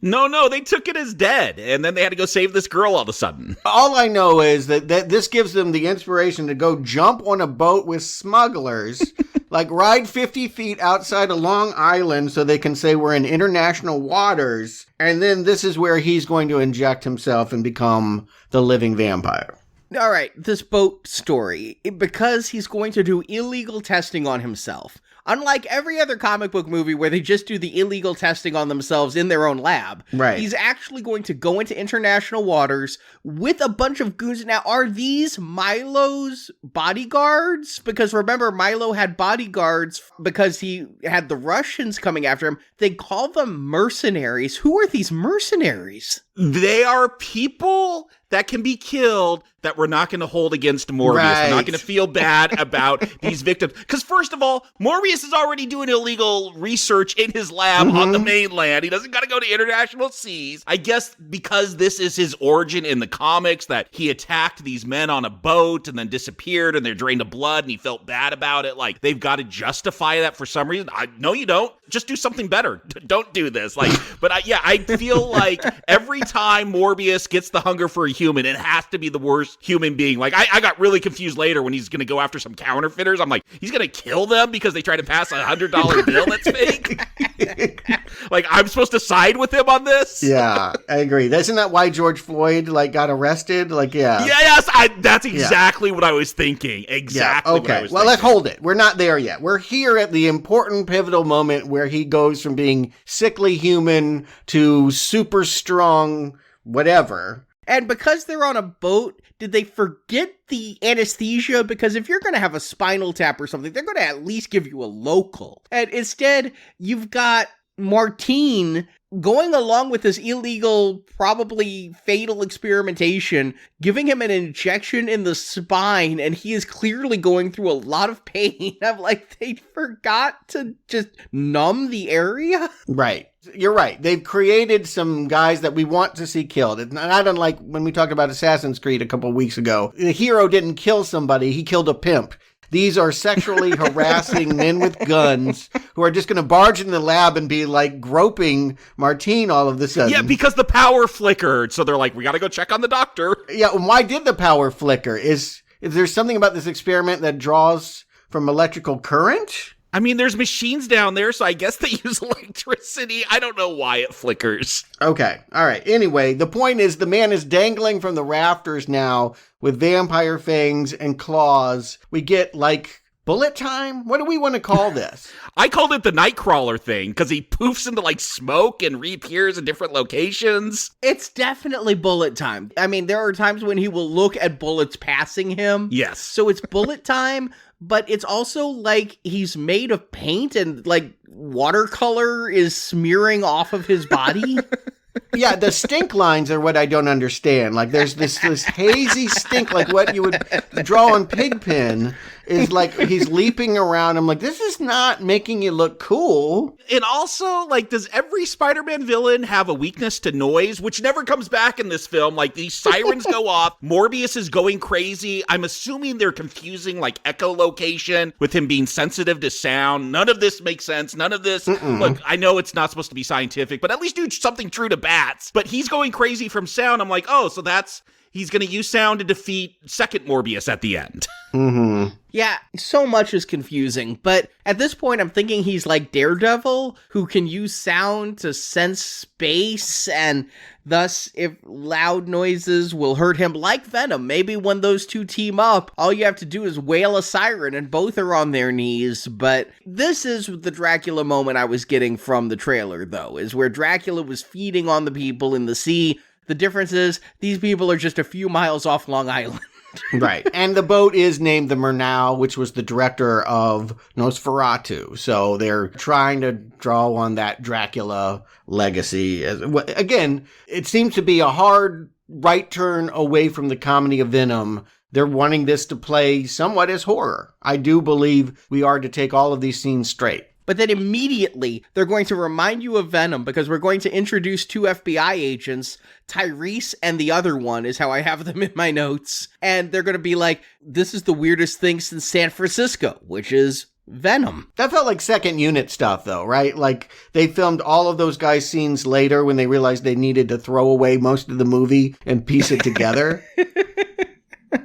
No, they took it as dead, and then they had to go save this girl all of a sudden. All I know is that this gives them the inspiration to go jump on a boat with smugglers, like ride 50 feet outside a Long Island so they can say we're in international waters, and then this is where he's going to inject himself and become the living vampire. All right, this boat story, because he's going to do illegal testing on himself. Unlike every other comic book movie where they just do the illegal testing on themselves in their own lab, he's actually going to go into international waters with a bunch of goons. Now, are these Milo's bodyguards? Because remember, Milo had bodyguards because he had the Russians coming after him. They call them mercenaries. Who are these mercenaries? They are people that can be killed that we're not going to hold against Morbius. We're not going to feel bad about these victims. Because first of all, Morbius is already doing illegal research in his lab on the mainland. He doesn't got to go to international seas. I guess because this is his origin in the comics, that he attacked these men on a boat and then disappeared and they're drained of blood and he felt bad about it. Like, they've got to justify that for some reason. No, you don't. Just do something better. Don't do this. Like, but I feel like every time Morbius gets the hunger for a human, it has to be the worst human being. Like, I got really confused later when he's going to go after some counterfeiters. I'm like, he's going to kill them because they try to pass a $100 bill that's fake? Like, I'm supposed to side with him on this? Yeah, I agree. Isn't that why George Floyd, like, got arrested? Like, yeah. Yes, that's exactly what I was thinking. Exactly what I was thinking. Let's hold it. We're not there yet. We're here at the important pivotal moment where he goes from being sickly human to super strong whatever. And because they're on a boat, did they forget the anesthesia? Because if you're going to have a spinal tap or something, they're going to at least give you a local. And instead, you've got Martine going along with this illegal, probably fatal experimentation, giving him an injection in the spine, and he is clearly going through a lot of pain. I'm like, they forgot to just numb the area? Right. You're right. They've created some guys that we want to see killed. It's not unlike when we talked about Assassin's Creed a couple of weeks ago. The hero didn't kill somebody, he killed a pimp. these are sexually harassing men with guns who are just going to barge in the lab and be like groping Martine all of a sudden. Yeah, because the power flickered. So they're like, we got to go check on the doctor. Yeah, and why did the power flicker? Is there something about this experiment that draws from electrical current? I mean, there's machines down there, so I guess they use electricity. I don't know why it flickers. Okay, all right. Anyway, the point is the man is dangling from the rafters now with vampire fangs and claws. We get, like, bullet time? What do we want to call this? I called it the Nightcrawler thing, because he poofs into, like, smoke and reappears in different locations. It's definitely bullet time. I mean, there are times when he will look at bullets passing him. Yes. So it's bullet time, but it's also like he's made of paint and, like, watercolor is smearing off of his body. Yeah, the stink lines are what I don't understand. Like, there's this hazy stink, like what you would draw on Pigpen, is like he's leaping around. I'm like, this is not making you look cool. And also, like, does every Spider-Man villain have a weakness to noise, which never comes back in this film? Like, these sirens go off. Morbius is going crazy. I'm assuming they're confusing, like, echolocation with him being sensitive to sound. None of this makes sense. None of this. Look, I know it's not supposed to be scientific, but at least do something true to bats. But he's going crazy from sound. I'm like, oh, so he's going to use sound to defeat second Morbius at the end. Mm-hmm. Yeah, so much is confusing, but at this point I'm thinking he's like Daredevil, who can use sound to sense space, and thus, if loud noises will hurt him like Venom, maybe when those two team up, all you have to do is wail a siren and both are on their knees. But this is the Dracula moment I was getting from the trailer, though, is where Dracula was feeding on the people in the sea. The difference is, these people are just a few miles off Long Island. Right. And the boat is named the Murnau, which was the director of Nosferatu. So they're trying to draw on that Dracula legacy. Again, it seems to be a hard right turn away from the comedy of Venom. They're wanting this to play somewhat as horror. I do believe we are to take all of these scenes straight. But then immediately, they're going to remind you of Venom because we're going to introduce two FBI agents, Tyrese and the other one is how I have them in my notes. And they're going to be like, this is the weirdest thing since San Francisco, which is Venom. That felt like second unit stuff, though, right? Like, they filmed all of those guys' scenes later when they realized they needed to throw away most of the movie and piece it together.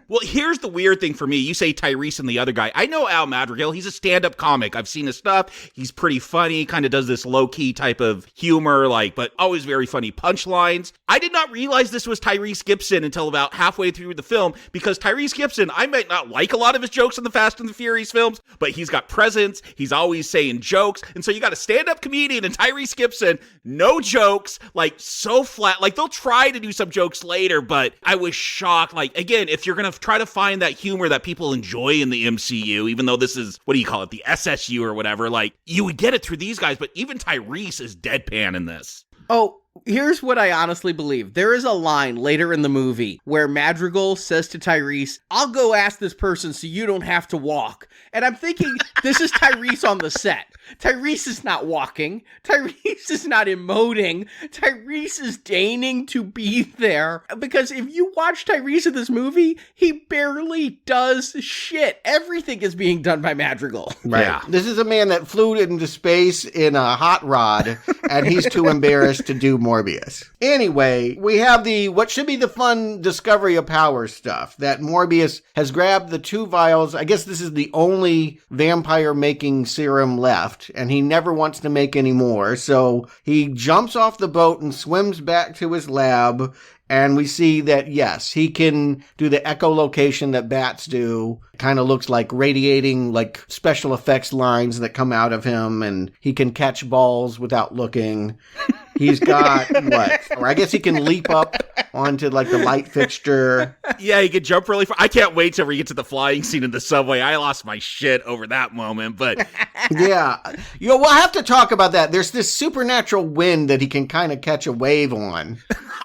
Well, here's the weird thing for me. You say Tyrese and the other guy. I know Al Madrigal. He's a stand-up comic. I've seen his stuff. He's pretty funny, kind of does this low-key type of humor, but always very funny punchlines. I did not realize this was Tyrese Gibson until about halfway through the film, because Tyrese Gibson, I might not like a lot of his jokes in the Fast and the Furious films, but he's got presence. He's always saying jokes. And so you got a stand-up comedian and Tyrese Gibson, no jokes, so flat. They'll try to do some jokes later, but I was shocked. Again, if you're going to try to find that humor that people enjoy in the MCU, even though this is, what do you call it, the SSU or whatever, you would get it through these guys, but even Tyrese is deadpan in this. Oh, here's what I honestly believe. There is a line later in the movie where Madrigal says to Tyrese, I'll go ask this person so you don't have to walk. And I'm thinking, this is Tyrese on the set. Tyrese is not walking. Tyrese is not emoting. Tyrese is deigning to be there. Because if you watch Tyrese in this movie, he barely does shit. Everything is being done by Madrigal. Right. Yeah. This is a man that flew into space in a hot rod, and he's too embarrassed to do Morbius. Anyway, we have what should be the fun discovery of power stuff, that Morbius has grabbed the two vials. I guess this is the only vampire-making serum left, and he never wants to make any more. So he jumps off the boat and swims back to his lab, and we see that, yes, he can do the echolocation that bats do. Kind of looks like radiating, special effects lines that come out of him, and he can catch balls without looking. He's got, or I guess he can leap up onto, the light fixture. Yeah, he can jump really far. I can't wait till we get to the flying scene in the subway. I lost my shit over that moment, but... Yeah. We'll have to talk about that. There's this supernatural wind that he can kind of catch a wave on.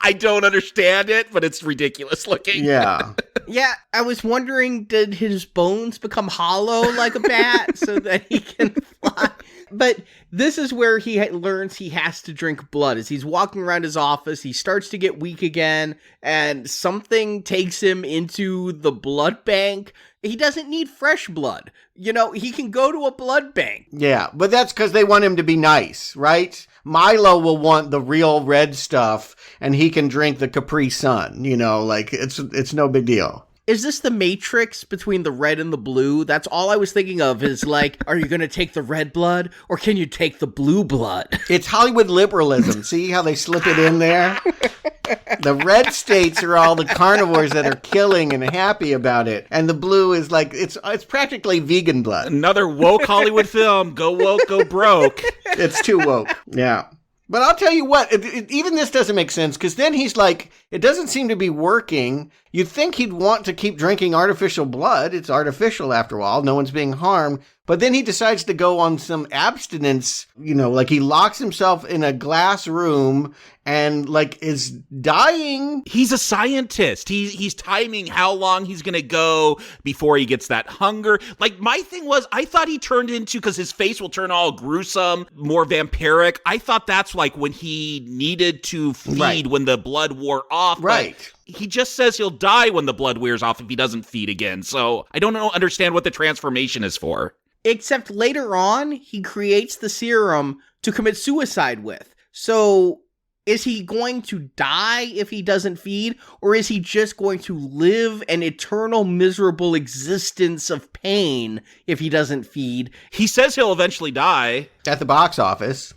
I don't understand it, but it's ridiculous looking. Yeah. Yeah, I was wondering, did his bones become hollow like a bat so that he can fly? But this is where he learns he has to drink blood. As he's walking around his office, he starts to get weak again, and something takes him into the blood bank, He doesn't need fresh blood. You know, he can go to a blood bank. Yeah, but that's because they want him to be nice, right? Milo will want the real red stuff, and he can drink the Capri Sun. You know, like, it's no big deal. Is this the matrix between the red and the blue? That's all I was thinking of is like, are you going to take the red blood or can you take the blue blood? It's Hollywood liberalism. See how they slip it in there? The red states are all the carnivores that are killing and happy about it. And the blue is like, it's practically vegan blood. Another woke Hollywood film. Go woke, go broke. It's too woke. Yeah. But I'll tell you what, even this doesn't make sense, because then he's like, it doesn't seem to be working. You'd think he'd want to keep drinking artificial blood. It's artificial after all. No one's being harmed. But then he decides to go on some abstinence, you know, like he locks himself in a glass room and like is dying. He's a scientist. He's timing how long he's going to go before he gets that hunger. Like, my thing was, I thought he turned into, because his face will turn all gruesome, more vampiric. I thought that's like when he needed to feed when the blood wore off. Right. But he just says he'll die when the blood wears off if he doesn't feed again. So I don't understand what the transformation is for. Except later on, he creates the serum to commit suicide with. So is he going to die if he doesn't feed? Or is he just going to live an eternal miserable existence of pain if he doesn't feed? He says he'll eventually die. At the box office.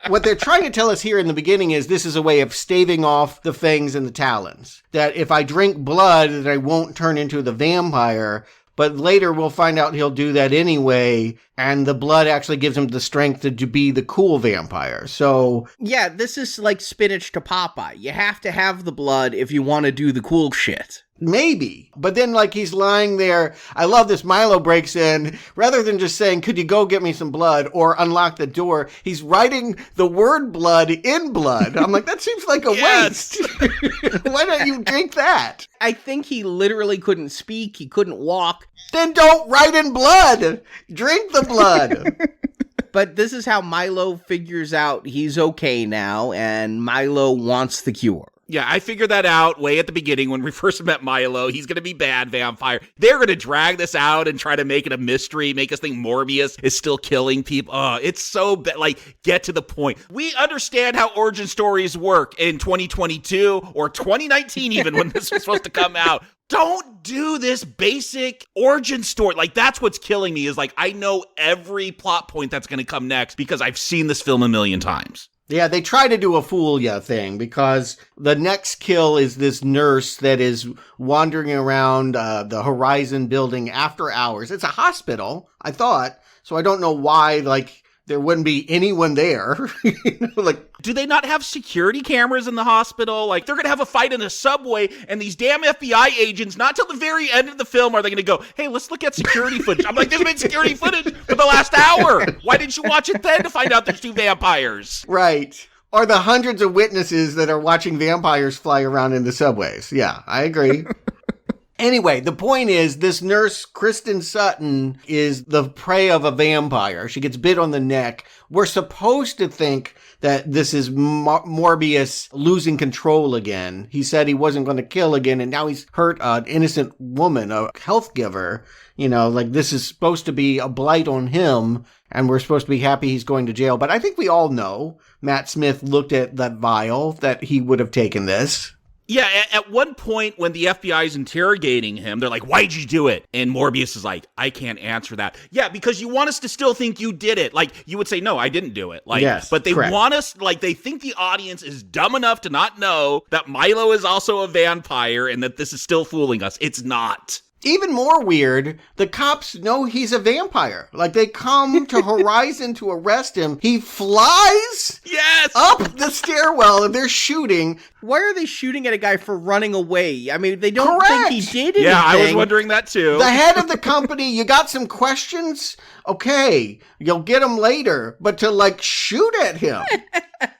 What they're trying to tell us here in the beginning is this is a way of staving off the fangs and the talons. That if I drink blood, that I won't turn into the vampire. But later we'll find out he'll do that anyway, and the blood actually gives him the strength to be the cool vampire. So yeah, this is like spinach to Popeye. You have to have the blood if you want to do the cool shit. maybe. But then, like, he's lying there. I love this. Milo breaks in. Rather than just saying, could you go get me some blood or unlock the door, he's writing the word blood in blood. I'm like, that seems like a waste. Why don't you drink that? I think he literally couldn't speak. He couldn't walk. Then don't write in blood. Drink the blood. But this is how Milo figures out he's okay now, and Milo wants the cure. Yeah, I figured that out way at the beginning when we first met Milo. He's going to be bad vampire. They're going to drag this out and try to make it a mystery, make us think Morbius is still killing people. Oh, it's so bad. Like, get to the point. We understand how origin stories work in 2022 or 2019 even when this was supposed to come out. Don't do this basic origin story. Like, that's what's killing me is, like, I know every plot point that's going to come next because I've seen this film a million times. Yeah, they try to do a fool ya thing because the next kill is this nurse that is wandering around the Horizon building after hours. It's a hospital, I thought, so I don't know why, like, there wouldn't be anyone there. Like, do they not have security cameras in the hospital? Like, they're going to have a fight in a subway, and these damn FBI agents, not till the very end of the film are they going to go, hey, let's look at security footage. I'm like, there's been security footage for the last hour. Why didn't you watch it then to find out there's two vampires? Right. Or the hundreds of witnesses that are watching vampires fly around in the subways. Yeah, I agree. Anyway, the point is, this nurse, Kristen Sutton, is the prey of a vampire. She gets bit on the neck. We're supposed to think that this is Morbius losing control again. He said he wasn't going to kill again, and now he's hurt an innocent woman, a health giver. You know, like, this is supposed to be a blight on him, and we're supposed to be happy he's going to jail. But I think we all know, Matt Smith looked at that vial, that he would have taken this. Yeah, at one point when the FBI is interrogating him, they're like, why'd you do it? And Morbius is like, I can't answer that. Yeah, because you want us to still think you did it. Like, you would say, no, I didn't do it. Like, yes, but they correct. want us, like, they think the audience is dumb enough to not know that Milo is also a vampire and that this is still fooling us. It's not. Even more weird, the cops know he's a vampire. Like, they come to Horizon to arrest him. He flies up the stairwell and they're shooting. Why are they shooting at a guy for running away? I mean, they don't Correct. think he did anything. Yeah, I was wondering that too. The head of the company, you got some questions? Okay, you'll get them later. But to, like, shoot at him.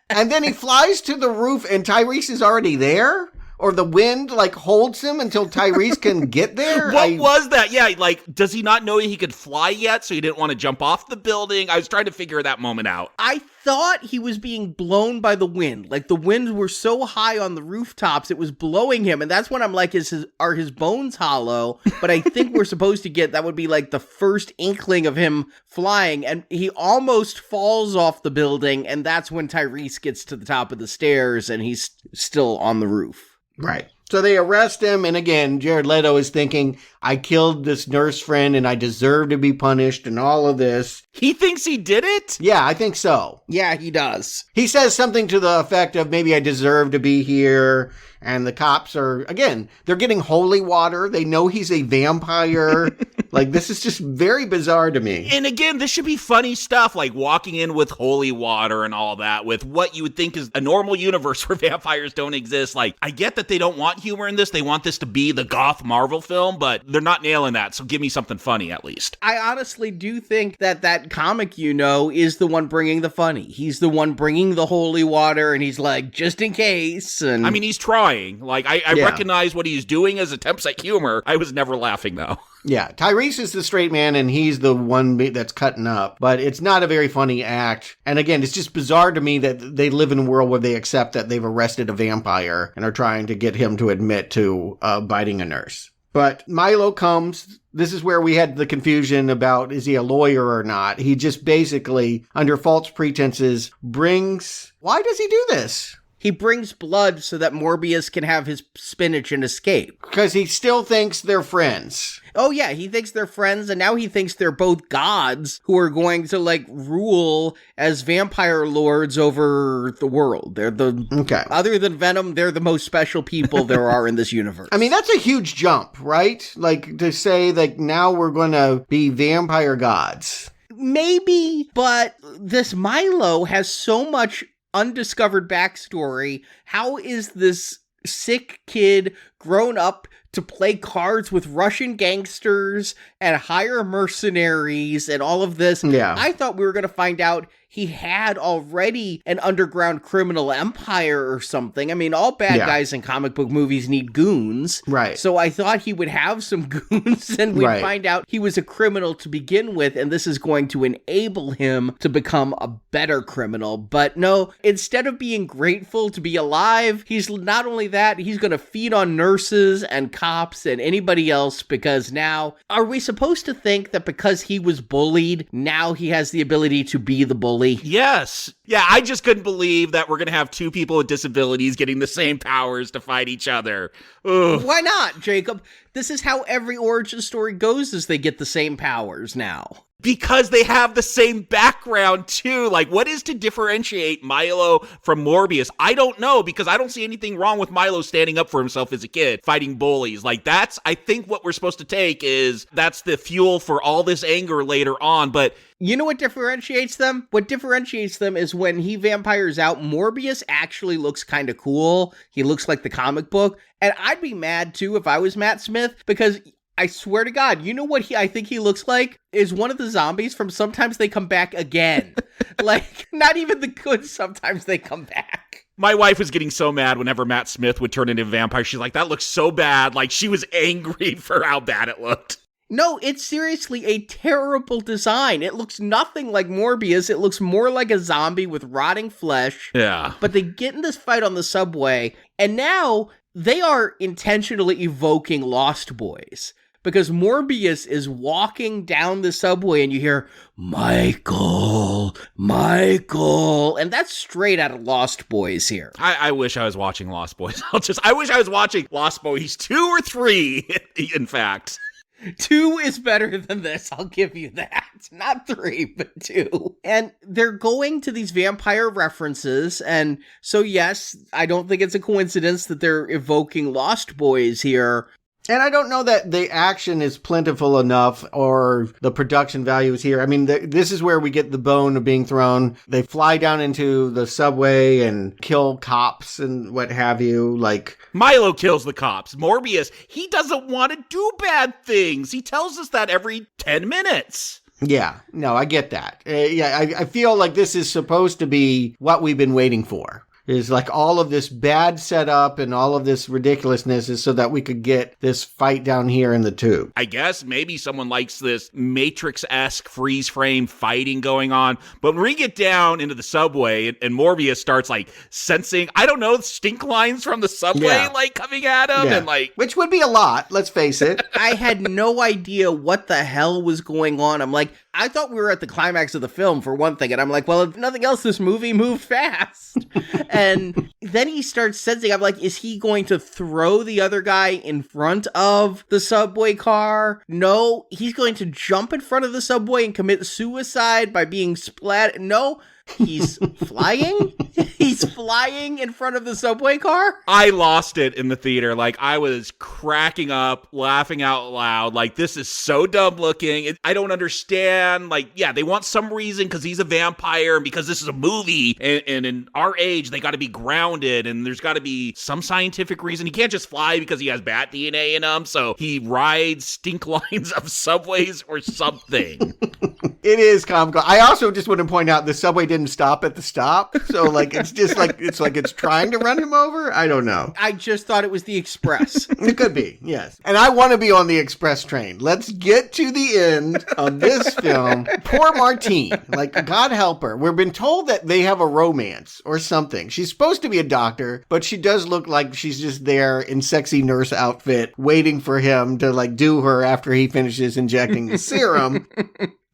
And then he flies to the roof and Tyrese is already there? Or the wind, like, holds him until Tyrese can get there? What was that? Yeah, like, does he not know he could fly yet, so he didn't want to jump off the building? I was trying to figure that moment out. I thought he was being blown by the wind. Like, the winds were so high on the rooftops, it was blowing him. And that's when I'm like, are his bones hollow? But I think we're supposed to get, that would be like the first inkling of him flying. And he almost falls off the building. And that's when Tyrese gets to the top of the stairs and he's still on the roof. Right. So they arrest him, and again, Jared Leto is thinking, I killed this nurse friend and I deserve to be punished and all of this. He thinks he did it? Yeah, I think so. Yeah, he does. He says something to the effect of, maybe I deserve to be here. And the cops are, again, they're getting holy water. They know he's a vampire. Like, this is just very bizarre to me. And again, this should be funny stuff, like walking in with holy water and all that, with what you would think is a normal universe where vampires don't exist. Like, I get that they don't want humor in this. They want this to be the goth Marvel film, but they're not nailing that. So give me something funny, at least. I honestly do think that comic, is the one bringing the funny. He's the one bringing the holy water, and he's like, just in case. And I mean, he's trying. Like, I recognize what he's doing as attempts at humor. I was never laughing, though. Yeah, Tyrese is the straight man, and he's the one that's cutting up. But it's not a very funny act. And again, it's just bizarre to me that they live in a world where they accept that they've arrested a vampire and are trying to get him to admit to biting a nurse. But Milo comes. This is where we had the confusion about, is he a lawyer or not? He just basically, under false pretenses, brings... Why does he do this? He brings blood so that Morbius can have his spinach and escape. Because he still thinks they're friends. Oh yeah, he thinks they're friends, and now he thinks they're both gods who are going to, like, rule as vampire lords over the world. They're other than Venom, they're the most special people there are in this universe. I mean, that's a huge jump, right? Like, to say, like, now we're going to be vampire gods. Maybe, but this Milo has so much undiscovered backstory. How is this sick kid grown up to play cards with Russian gangsters and hire mercenaries and all of this? Yeah. I thought we were going to find out he had already an underground criminal empire or something. I mean, all bad guys in comic book movies need goons. Right. So I thought he would have some goons and we'd find out he was a criminal to begin with, and this is going to enable him to become a better criminal. But no, instead of being grateful to be alive, he's not only that, he's going to feed on nurses and cops and anybody else, because now, are we supposed to think that because he was bullied, now he has the ability to be the bully? Yes. Yeah, I just couldn't believe that we're going to have two people with disabilities getting the same powers to fight each other. Ugh. Why not, Jacob? This is how every origin story goes, is they get the same powers now. Because they have the same background, too. Like, what is to differentiate Milo from Morbius? I don't know, because I don't see anything wrong with Milo standing up for himself as a kid, fighting bullies. Like, that's, I think what we're supposed to take is that's the fuel for all this anger later on, but... You know what differentiates them? What differentiates them is when he vampires out, Morbius actually looks kind of cool. He looks like the comic book. And I'd be mad, too, if I was Matt Smith, because... I swear to God, you know what I think he looks like? Is one of the zombies from Sometimes They Come Back Again. Like, not even the good Sometimes They Come Back. My wife was getting so mad whenever Matt Smith would turn into a vampire. She's like, that looks so bad. Like, she was angry for how bad it looked. No, it's seriously a terrible design. It looks nothing like Morbius. It looks more like a zombie with rotting flesh. Yeah. But they get in this fight on the subway, and now they are intentionally evoking Lost Boys. Because Morbius is walking down the subway and you hear, Michael, Michael. And that's straight out of Lost Boys here. I wish I was watching Lost Boys. I wish I was watching Lost Boys 2 or 3, in fact. 2 is better than this, I'll give you that. Not 3, but 2. And they're going to these vampire references, and so yes, I don't think it's a coincidence that they're evoking Lost Boys here. And I don't know that the action is plentiful enough or the production value is here. I mean, this is where we get the bone of being thrown. They fly down into the subway and kill cops and what have you. Like, Milo kills the cops. Morbius, he doesn't want to do bad things. He tells us that every 10 minutes. Yeah, no, I get that. I feel like this is supposed to be what we've been waiting for. is like all of this bad setup and all of this ridiculousness is so that we could get this fight down here in the tube. I guess maybe someone likes this Matrix-esque freeze frame fighting going on. But when we get down into the subway and Morbius starts like sensing, I don't know, stink lines from the subway like coming at him and like, which would be a lot, let's face it. I had no idea what the hell was going on. I'm like, I thought we were at the climax of the film for one thing, and I'm like, well, if nothing else, this movie moved fast. And then he starts sensing, I'm like, is he going to throw the other guy in front of the subway car? No, he's going to jump in front of the subway and commit suicide by being splat. No, he's flying? He's flying in front of the subway car? I lost it in the theater. Like, I was cracking up, laughing out loud. Like, this is so dumb looking. I don't understand. Like, yeah, they want some reason because he's a vampire and because this is a movie. And in our age, they got to be grounded and there's got to be some scientific reason. He can't just fly because he has bat DNA in him. So he rides stink lines of subways or something. It is comical. I also just want to point out the subway didn't stop at the stop. So like, it's just like, it's trying to run him over. I don't know. I just thought it was the express. It could be, yes. And I want to be on the express train. Let's get to the end of this film. Poor Martine, like, God help her. We've been told that they have a romance or something. She's supposed to be a doctor, but she does look like she's just there in sexy nurse outfit, waiting for him to like do her after he finishes injecting the serum.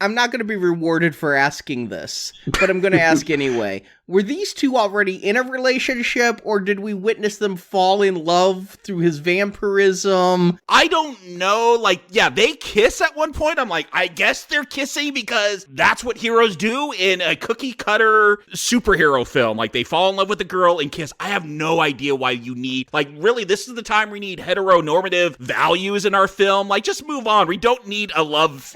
I'm not going to be rewarded for asking this, but I'm going to ask anyway. Were these two already in a relationship, or did we witness them fall in love through his vampirism? I don't know. Like, yeah, they kiss at one point. I'm like, I guess they're kissing because that's what heroes do in a cookie cutter superhero film. Like, they fall in love with a girl and kiss. I have no idea why you need, like, really, this is the time we need heteronormative values in our film. Like, just move on. We don't need a love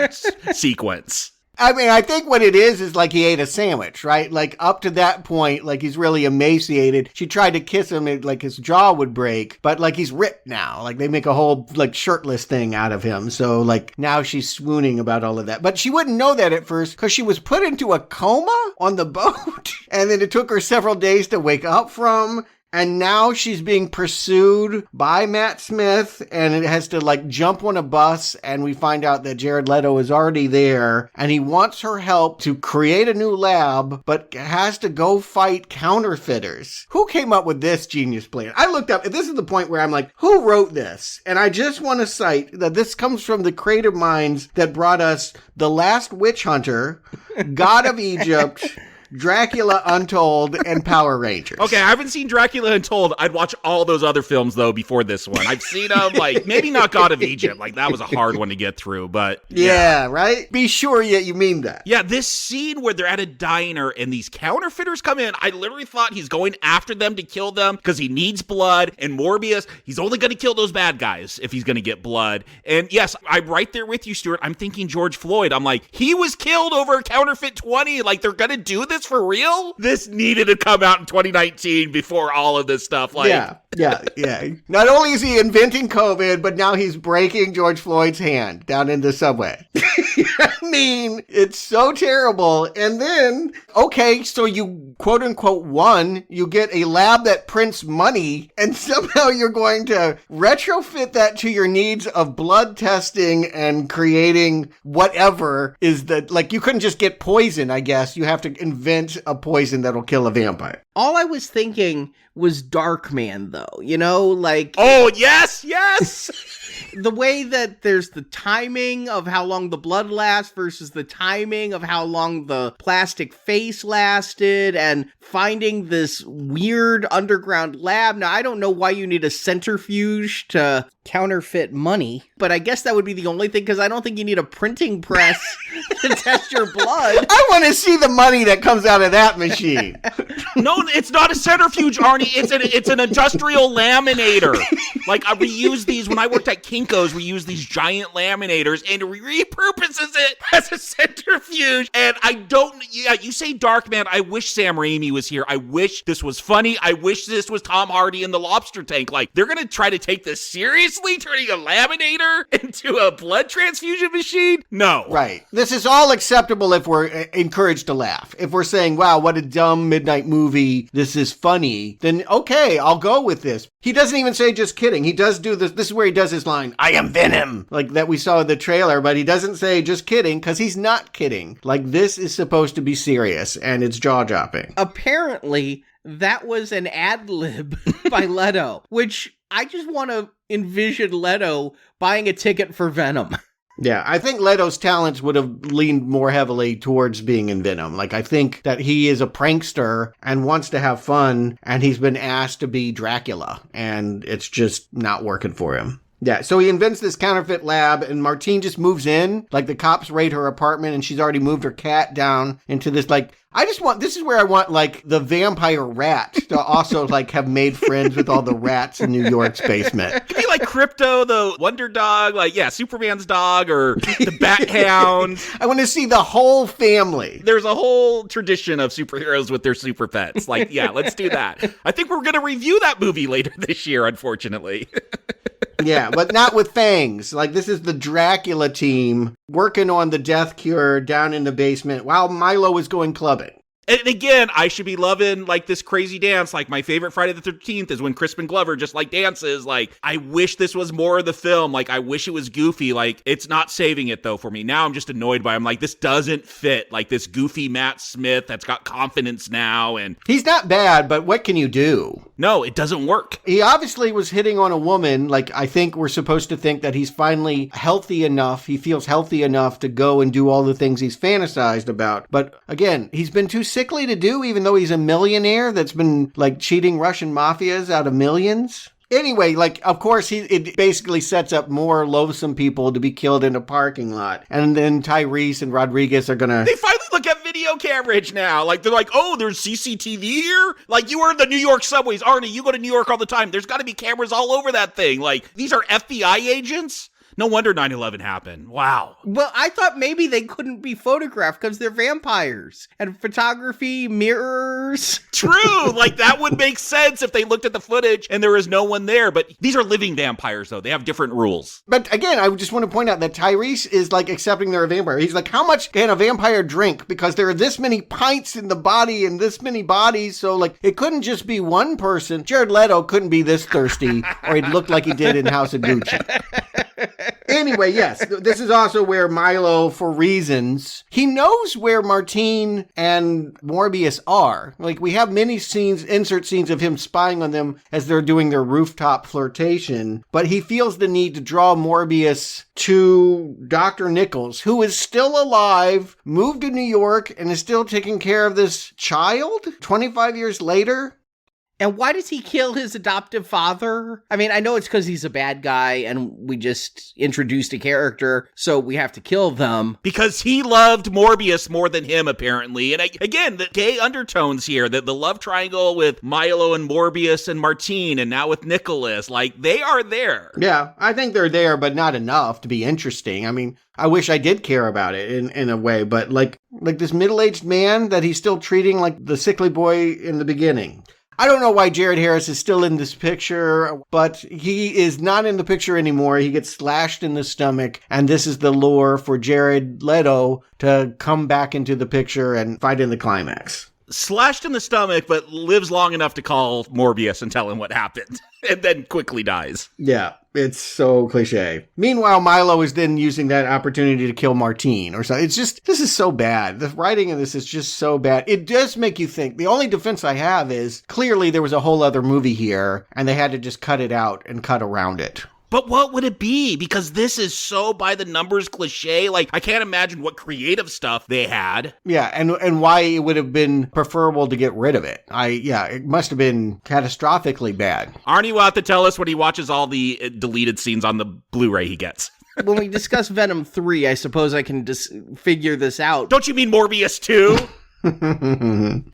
sequence. I mean, I think what it is like he ate a sandwich, right? Like up to that point, like he's really emaciated. She tried to kiss him and like his jaw would break, but like he's ripped now. Like they make a whole like shirtless thing out of him. So like now she's swooning about all of that. But she wouldn't know that at first because she was put into a coma on the boat. And then it took her several days to wake up from. And now she's being pursued by Matt Smith and it has to like jump on a bus. And we find out that Jared Leto is already there and he wants her help to create a new lab, but has to go fight counterfeiters. Who came up with this genius plan? I looked up, this is the point where I'm like, who wrote this? And I just want to cite that this comes from the creative minds that brought us The Last Witch Hunter, God of Egypt, Dracula Untold, and Power Rangers. Okay, I haven't seen Dracula Untold. I'd watch all those other films, though, before this one. I've seen them, like, maybe not God of Egypt. Like, that was a hard one to get through, but... Yeah, right? Be sure you mean that. Yeah, this scene where they're at a diner and these counterfeiters come in, I literally thought he's going after them to kill them because he needs blood, and Morbius, he's only going to kill those bad guys if he's going to get blood. And yes, I'm right there with you, Stuart. I'm thinking George Floyd. I'm like, he was killed over counterfeit 20. Like, they're going to do this for real? This needed to come out in 2019 before all of this stuff. Like, yeah. Not only is he inventing COVID, but now he's breaking George Floyd's hand down in the subway. I mean, it's so terrible. And then, okay, so you quote unquote won, you get a lab that prints money, and somehow you're going to retrofit that to your needs of blood testing and creating whatever is the, like, you couldn't just get poison, I guess. You have to invent a poison that'll kill a vampire. All I was thinking was Darkman, though, you know, like... Oh, yes! The way that there's the timing of how long the blood lasts versus the timing of how long the plastic face lasted and finding this weird underground lab. Now, I don't know why you need a centrifuge to counterfeit money, but I guess that would be the only thing because I don't think you need a printing press to test your blood. I want to see the money that comes out of that machine. No, it's not a centrifuge, Arnie. It's an industrial laminator. Like, we use these when I worked at Kinko's. We use these giant laminators, and it repurposes it as a centrifuge. And I don't. Yeah, you say Darkman. I wish Sam Raimi was here. I wish this was funny. I wish this was Tom Hardy in the lobster tank. Like, they're gonna try to take this seriously, turning a laminator into a blood transfusion machine? No. Right. This is all acceptable if we're encouraged to laugh. If we're saying, "Wow, what a dumb midnight movie this is funny, then okay, I'll go with this. He doesn't even say just kidding. He does do this. This is where he does his line, I am Venom, like that we saw in the trailer, but he doesn't say just kidding because he's not kidding. Like, this is supposed to be serious and it's jaw-dropping. Apparently, that was an ad lib by Leto, which I just want to envision Leto buying a ticket for Venom. Yeah, I think Leto's talents would have leaned more heavily towards being in Venom. Like, I think that he is a prankster and wants to have fun, and he's been asked to be Dracula, and it's just not working for him. Yeah, so he invents this counterfeit lab, and Martine just moves in. Like, the cops raid her apartment, and she's already moved her cat down into this, like, this is where I want, like, the vampire rat to also, like, have made friends with all the rats in New York's basement. It'd be like Crypto, the Wonder Dog, like, yeah, Superman's dog, or the Bat Hound. I want to see the whole family. There's a whole tradition of superheroes with their super pets. Like, yeah, let's do that. I think we're going to review that movie later this year, unfortunately. Yeah, but not with fangs. Like, this is the Dracula team working on the death cure down in the basement while Milo is going clubbing. And again, I should be loving, like, this crazy dance. Like, my favorite Friday the 13th is when Crispin Glover just, like, dances. Like, I wish this was more of the film. Like, I wish it was goofy. Like, it's not saving it, though, for me. Now I'm just annoyed by it. I'm like, this doesn't fit. Like, this goofy Matt Smith that's got confidence now. And he's not bad, but what can you do? No, it doesn't work. He obviously was hitting on a woman. Like, I think we're supposed to think that he's finally healthy enough. He feels healthy enough to go and do all the things he's fantasized about. But again, he's been too sickly to do, even though he's a millionaire that's been, like, cheating Russian mafias out of millions. Anyway, like, of course, it basically sets up more loathsome people to be killed in a parking lot. And then Tyrese and Rodriguez are gonna... They finally look at video coverage now. Like, they're like, oh, there's CCTV here? Like, you were in the New York subways. Arnie, you go to New York all the time. There's got to be cameras all over that thing. Like, these are FBI agents? No wonder 9/11 happened. Wow. Well, I thought maybe they couldn't be photographed because they're vampires. And photography, mirrors. True. Like, that would make sense if they looked at the footage and there was no one there. But these are living vampires, though. They have different rules. But again, I just want to point out that Tyrese is, like, accepting they're a vampire. He's like, how much can a vampire drink? Because there are this many pints in the body and this many bodies. So, like, it couldn't just be one person. Jared Leto couldn't be this thirsty, or he'd look like he did in House of Gucci. Anyway, yes, this is also where Milo, for reasons, he knows where Martine and Morbius are. Like, we have many scenes, insert scenes of him spying on them as they're doing their rooftop flirtation, but he feels the need to draw Morbius to Dr. Nichols, who is still alive, moved to New York, and is still taking care of this child 25 years later. And why does he kill his adoptive father? I mean, I know it's because he's a bad guy and we just introduced a character, so we have to kill them. Because he loved Morbius more than him, apparently. And again, the gay undertones here, the love triangle with Milo and Morbius and Martine, and now with Nicholas, like, they are there. Yeah, I think they're there, but not enough to be interesting. I mean, I wish I did care about it in a way, but like this middle-aged man that he's still treating like the sickly boy in the beginning. I don't know why Jared Harris is still in this picture, but he is not in the picture anymore. He gets slashed in the stomach, and this is the lure for Jared Leto to come back into the picture and fight in the climax. Slashed in the stomach, but lives long enough to call Morbius and tell him what happened, and then quickly dies. Yeah, it's so cliche. Meanwhile, Milo is then using that opportunity to kill Martine or something. It's just, this is so bad. The writing in this is just so bad. It does make you think. The only defense I have is clearly there was a whole other movie here, and they had to just cut it out and cut around it. But what would it be? Because this is so by the numbers cliche. Like, I can't imagine what creative stuff they had. Yeah, and why it would have been preferable to get rid of it. It must have been catastrophically bad. Arnie will have to tell us when he watches all the deleted scenes on the Blu-ray he gets. When we discuss Venom 3, I suppose I can just figure this out. Don't you mean Morbius 2?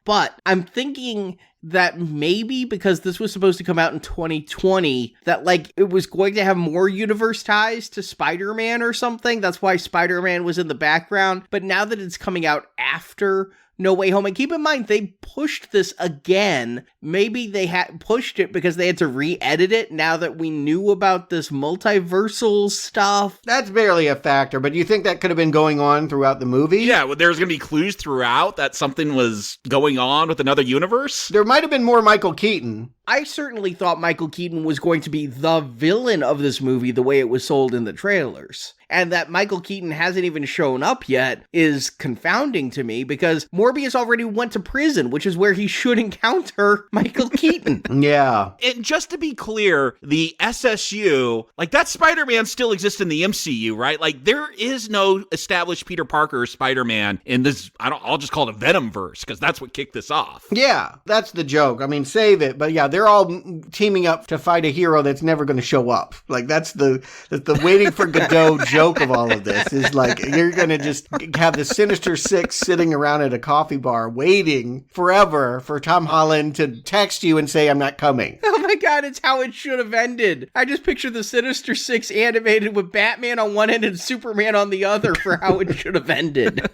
But I'm thinking that maybe because this was supposed to come out in 2020, that like it was going to have more universe ties to Spider-Man or something. That's why Spider-Man was in the background. But now that it's coming out after No Way Home, and keep in mind, they pushed this again. Maybe they had pushed it because they had to re-edit it now that we knew about this multiversal stuff. That's barely a factor, but do you think that could have been going on throughout the movie? Yeah, well, there's going to be clues throughout that something was going on with another universe. There might have been more Michael Keaton. I certainly thought Michael Keaton was going to be the villain of this movie the way it was sold in the trailers. And that Michael Keaton hasn't even shown up yet is confounding to me because Morbius already went to prison, which is where he should encounter Michael Keaton. Yeah. And just to be clear, the SSU, like that Spider-Man still exists in the MCU, right? Like there is no established Peter Parker Spider-Man in this, I'll just call it a Venomverse because that's what kicked this off. Yeah, that's the joke. I mean, save it. But yeah, they're all teaming up to fight a hero that's never going to show up. Like that's the waiting for Godot joke of all of this is like you're going to just have the Sinister Six sitting around at a coffee bar waiting forever for Tom Holland to text you and say, I'm not coming. Oh my God, it's how it should have ended. I just picture the Sinister Six animated with Batman on one end and Superman on the other for how it should have ended.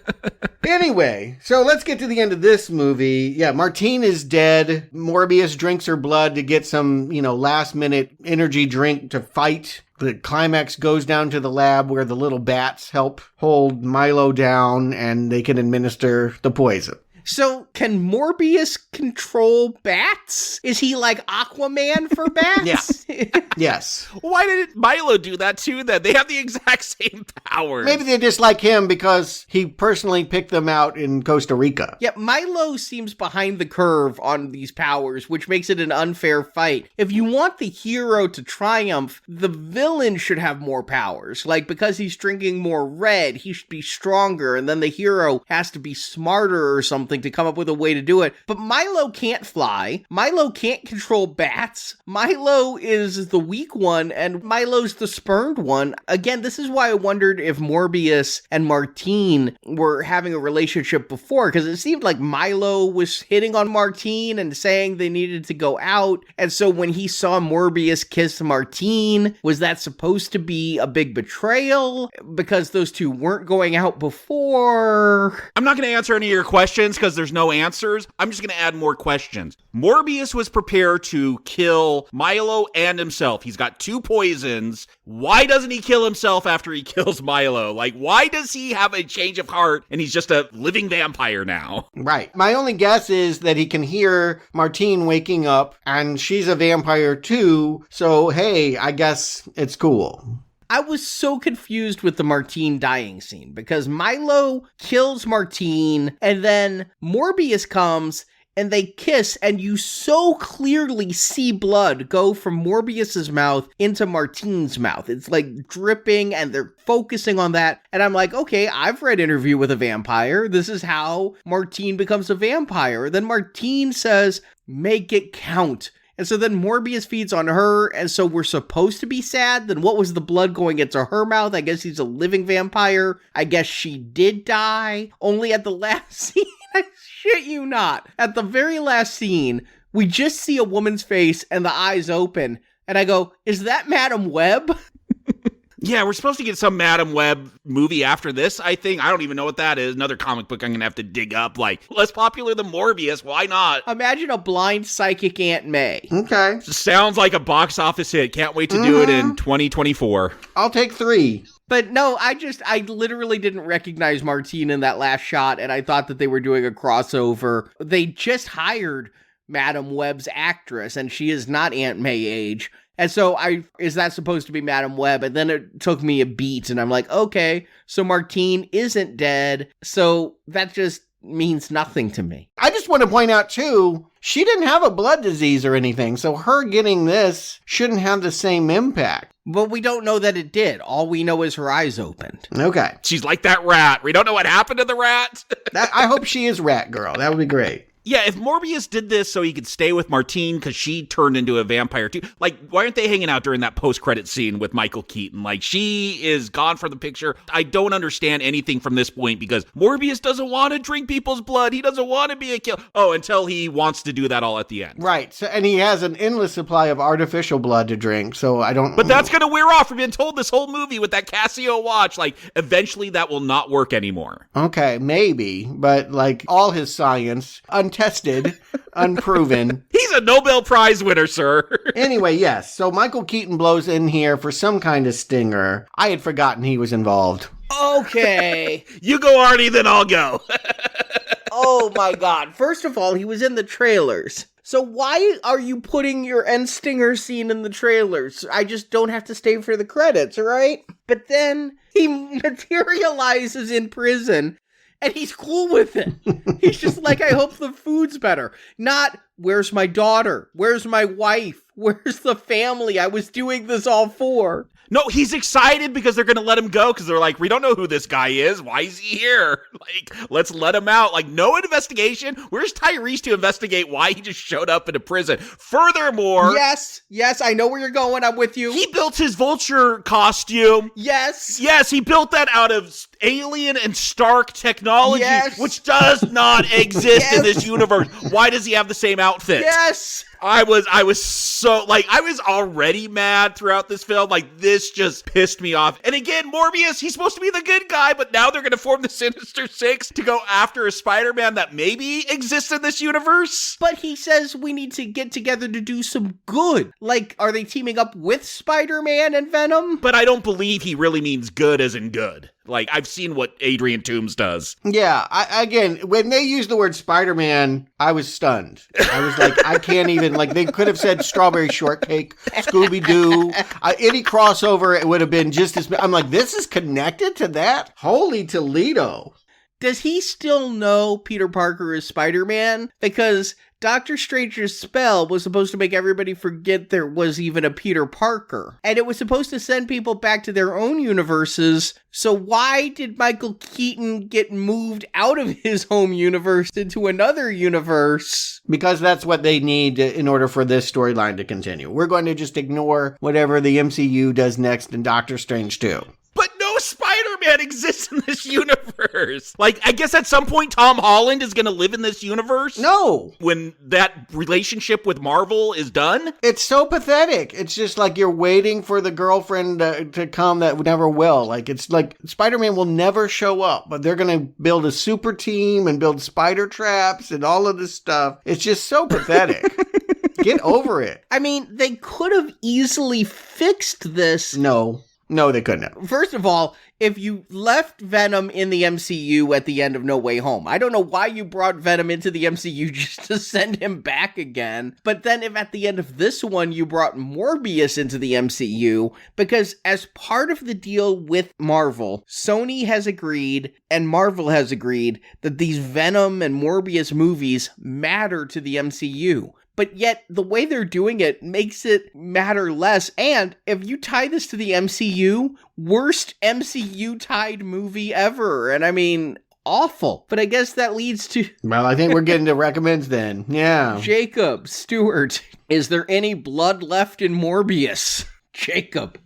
Anyway, so let's get to the end of this movie. Yeah, Martine is dead. Morbius drinks her blood to get some, last minute energy drink to fight. The climax goes down to the lab where the little bats help hold Milo down and they can administer the poison. So, can Morbius control bats? Is he like Aquaman for bats? Yeah. Yes. Why didn't Milo do that too then? They have the exact same powers. Maybe they dislike him because he personally picked them out in Costa Rica. Yeah, Milo seems behind the curve on these powers, which makes it an unfair fight. If you want the hero to triumph, the villain should have more powers. Like, because he's drinking more red, he should be stronger, and then the hero has to be smarter or something to come up with a way to do it. But Milo can't fly. Milo can't control bats. Milo is the weak one, and Milo's the spurned one. Again, this is why I wondered if Morbius and Martine were having a relationship before, because it seemed like Milo was hitting on Martine and saying they needed to go out. And so when he saw Morbius kiss Martine, was that supposed to be a big betrayal? Because those two weren't going out before? I'm not going to answer any of your questions because there's no answers. I'm just going to add more questions. Morbius was prepared to kill Milo and himself. He's got two poisons. Why doesn't he kill himself after he kills Milo? Like, why does he have a change of heart and he's just a living vampire now? Right. My only guess is that he can hear Martine waking up and she's a vampire too. So, hey, I guess it's cool. I was so confused with the Martine dying scene because Milo kills Martine and then Morbius comes and they kiss and you so clearly see blood go from Morbius's mouth into Martine's mouth. It's like dripping and they're focusing on that. And I'm like, okay, I've read Interview with a Vampire. This is how Martine becomes a vampire. Then Martine says, make it count. And so then Morbius feeds on her, and so we're supposed to be sad. Then what was the blood going into her mouth? I guess he's a living vampire. I guess she did die. Only at the last scene, I shit you not. At the very last scene, we just see a woman's face and the eyes open. And I go, is that Madam Web? Yeah, we're supposed to get some Madam Web movie after this, I think. I don't even know what that is. Another comic book I'm going to have to dig up. Like, less popular than Morbius. Why not? Imagine a blind psychic Aunt May. Okay. Sounds like a box office hit. Can't wait to do it in 2024. I'll take 3. But no, I literally didn't recognize Martine in that last shot, and I thought that they were doing a crossover. They just hired Madam Web's actress, and she is not Aunt May age. And so is that supposed to be Madam Web? And then it took me a beat and I'm like, okay, so Martine isn't dead. So that just means nothing to me. I just want to point out too, she didn't have a blood disease or anything. So her getting this shouldn't have the same impact. But we don't know that it did. All we know is her eyes opened. Okay. She's like that rat. We don't know what happened to the rat. I hope she is Rat Girl. That would be great. Yeah, if Morbius did this so he could stay with Martine because she turned into a vampire too, like, why aren't they hanging out during that post-credit scene with Michael Keaton? Like, she is gone from the picture. I don't understand anything from this point because Morbius doesn't want to drink people's blood. He doesn't want to be a killer. Oh, until he wants to do that all at the end. Right. So, and he has an endless supply of artificial blood to drink, so I don't... But that's going to wear off. We've been told this whole movie with that Casio watch, like, eventually that will not work anymore. Okay, maybe, but like all his science, untested, unproven. He's a Nobel Prize winner, sir. Anyway, yes. So Michael Keaton blows in here for some kind of stinger. I had forgotten he was involved. Okay. You go, Arnie, then I'll go. Oh my God. First of all, he was in the trailers. So why are you putting your end stinger scene in the trailers? I just don't have to stay for the credits, right? But then he materializes in prison and he's cool with it. He's just like, I hope the food's better. Not, where's my daughter? Where's my wife? Where's the family I was doing this all for? No, he's excited because they're going to let him go because they're like, we don't know who this guy is. Why is he here? Like, let's let him out. Like, no investigation. Where's Tyrese to investigate why he just showed up in a prison? Furthermore... Yes, I know where you're going. I'm with you. He built his vulture costume. Yes, he built that out of alien and Stark technology, which does not exist in this universe. Why does he have the same outfit? Yes. I was so, like, I was already mad throughout this film. Like, this just pissed me off. And again, Morbius, he's supposed to be the good guy, but now they're going to form the Sinister Six to go after a Spider-Man that maybe exists in this universe. But he says we need to get together to do some good. Like, are they teaming up with Spider-Man and Venom? But I don't believe he really means good as in good. Like, I've seen what Adrian Toomes does. Yeah, again, when they used the word Spider-Man, I was stunned. I was like, I can't even, like, they could have said Strawberry Shortcake, Scooby-Doo, any crossover, it would have been just as, I'm like, this is connected to that? Holy Toledo. Does he still know Peter Parker is Spider-Man? Because Doctor Strange's spell was supposed to make everybody forget there was even a Peter Parker. And it was supposed to send people back to their own universes. So why did Michael Keaton get moved out of his home universe into another universe? Because that's what they need in order for this storyline to continue. We're going to just ignore whatever the MCU does next in Doctor Strange 2. But no Spider-Man exists in this universe. Like, I guess at some point Tom Holland is going to live in this universe? No. When that relationship with Marvel is done? It's so pathetic. It's just like you're waiting for the girlfriend to come that never will. Like, it's like Spider-Man will never show up, but they're going to build a super team and build spider traps and all of this stuff. It's just so pathetic. Get over it. I mean, they could have easily fixed this. No, they couldn't have. First of all, if you left Venom in the MCU at the end of No Way Home, I don't know why you brought Venom into the MCU just to send him back again. But then if at the end of this one you brought Morbius into the MCU, because as part of the deal with Marvel, Sony has agreed and Marvel has agreed that these Venom and Morbius movies matter to the MCU. But yet, the way they're doing it makes it matter less. And if you tie this to the MCU, worst MCU-tied movie ever. And I mean, awful. But I guess that leads to... Well, I think we're getting to recommends then. Yeah. Jakob, Stuart, is there any blood left in Morbius? Jakob.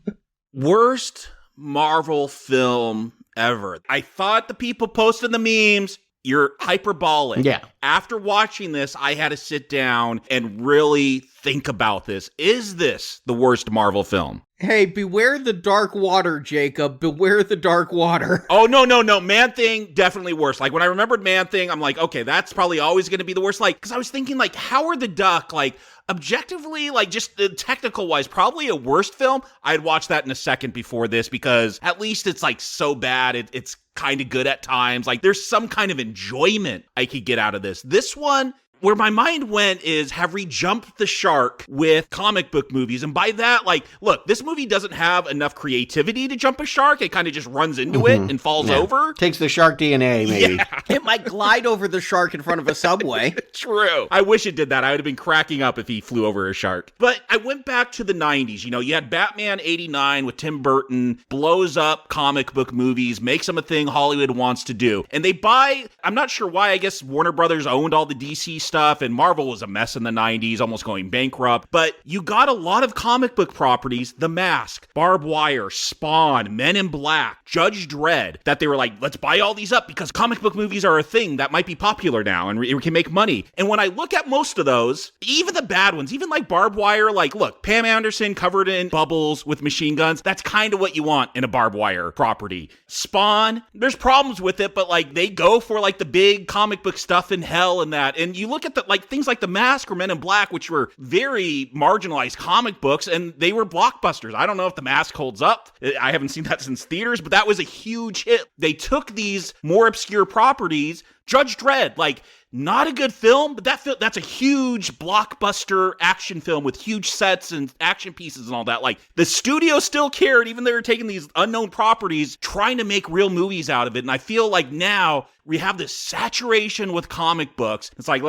Worst Marvel film ever. I thought the people posting the memes... You're hyperbolic. Yeah. After watching this, I had to sit down and really think about this. Is this the worst Marvel film? Hey, beware the dark water, Jakob. Beware the dark water. Oh, no. Man-Thing, definitely worse. Like, when I remembered Man-Thing, I'm like, okay, that's probably always going to be the worst. Like, because I was thinking, like, Howard the Duck, like, objectively, like, just technical-wise, probably a worst film. I'd watch that in a second before this because at least it's, like, so bad. It's kind of good at times. Like, there's some kind of enjoyment I could get out of this. This one... Where my mind went is, have we jumped the shark with comic book movies? And by that, like, look, this movie doesn't have enough creativity to jump a shark. It kind of just runs into it and falls over. Takes the shark DNA, maybe. Yeah. It might glide over the shark in front of a subway. True. I wish it did that. I would have been cracking up if he flew over a shark. But I went back to the 90s. You know, you had Batman 89 with Tim Burton, blows up comic book movies, makes them a thing Hollywood wants to do. And they buy, I'm not sure why, I guess Warner Brothers owned all the DC stuff, and Marvel was a mess in the 90s, almost going bankrupt. But you got a lot of comic book properties, The Mask, Barbed Wire, Spawn, Men in Black, Judge Dredd, that they were like, let's buy all these up because comic book movies are a thing that might be popular now and we can make money. And when I look at most of those, even the bad ones, even like Barbed Wire, like, look, Pam Anderson covered in bubbles with machine guns, that's kind of what you want in a Barbed Wire property. Spawn, there's problems with it, but like they go for like the big comic book stuff in hell and that. And you look at the like things like The Mask or Men in Black, which were very marginalized comic books, and they were blockbusters. I don't know if The Mask holds up. I haven't seen that since theaters, but that was a huge hit. They took these more obscure properties, Judge Dredd, like, not a good film, but that's a huge blockbuster action film with huge sets and action pieces and all that. Like, the studio still cared, even though they're taking these unknown properties, trying to make real movies out of it. And I feel like now we have this saturation with comic books. It's like,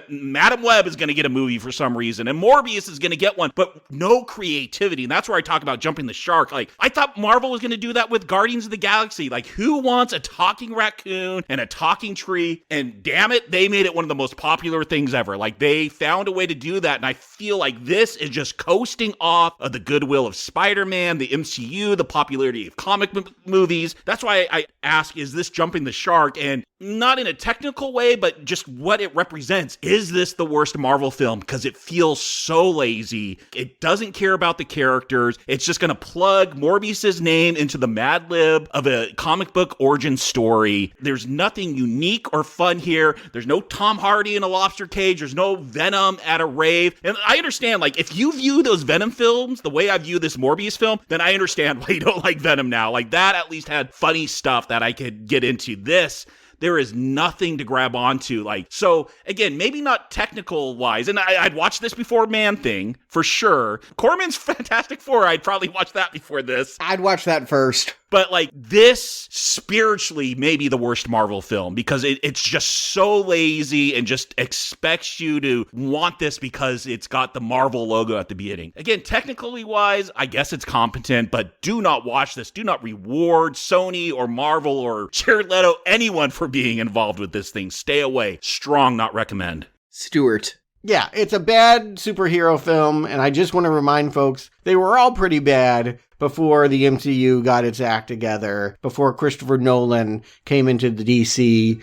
Madam Web is gonna get a movie for some reason, and Morbius is gonna get one, but no creativity. And that's where I talk about jumping the shark. Like, I thought Marvel was gonna do that with Guardians of the Galaxy. Like, who wants a talking raccoon and a talking tree? And damn it, they made it one of the most popular things ever. Like, they found a way to do that, and I feel like this is just coasting off of the goodwill of Spider-Man, the MCU, the popularity of comic movies. That's why I ask, is this jumping the shark? And not in a technical way, but just what it represents. Is this the worst Marvel film? Because it feels so lazy. It doesn't care about the characters. It's just going to plug Morbius's name into the Mad Lib of a comic book origin story. There's nothing unique or fun here. There's no Tom Hardy in a lobster cage. There's no Venom at a rave. And I understand, like, if you view those Venom films the way I view this Morbius film, then I understand why you don't like Venom now. Like, that at least had funny stuff that I could get into. This, there is nothing to grab onto. Like, so again, maybe not technical wise, and I'd watch this before Man-Thing for sure. Corman's Fantastic Four, I'd probably watch that before this. I'd watch that first. But like, this spiritually may be the worst Marvel film because it's just so lazy and just expects you to want this because it's got the Marvel logo at the beginning. Again, technically wise, I guess it's competent, but do not watch this. Do not reward Sony or Marvel or Jared Leto, anyone for being involved with this thing. Stay away. Strong not recommend. Stuart. Yeah, it's a bad superhero film, and I just want to remind folks, they were all pretty bad before the MCU got its act together, before Christopher Nolan came into the DC.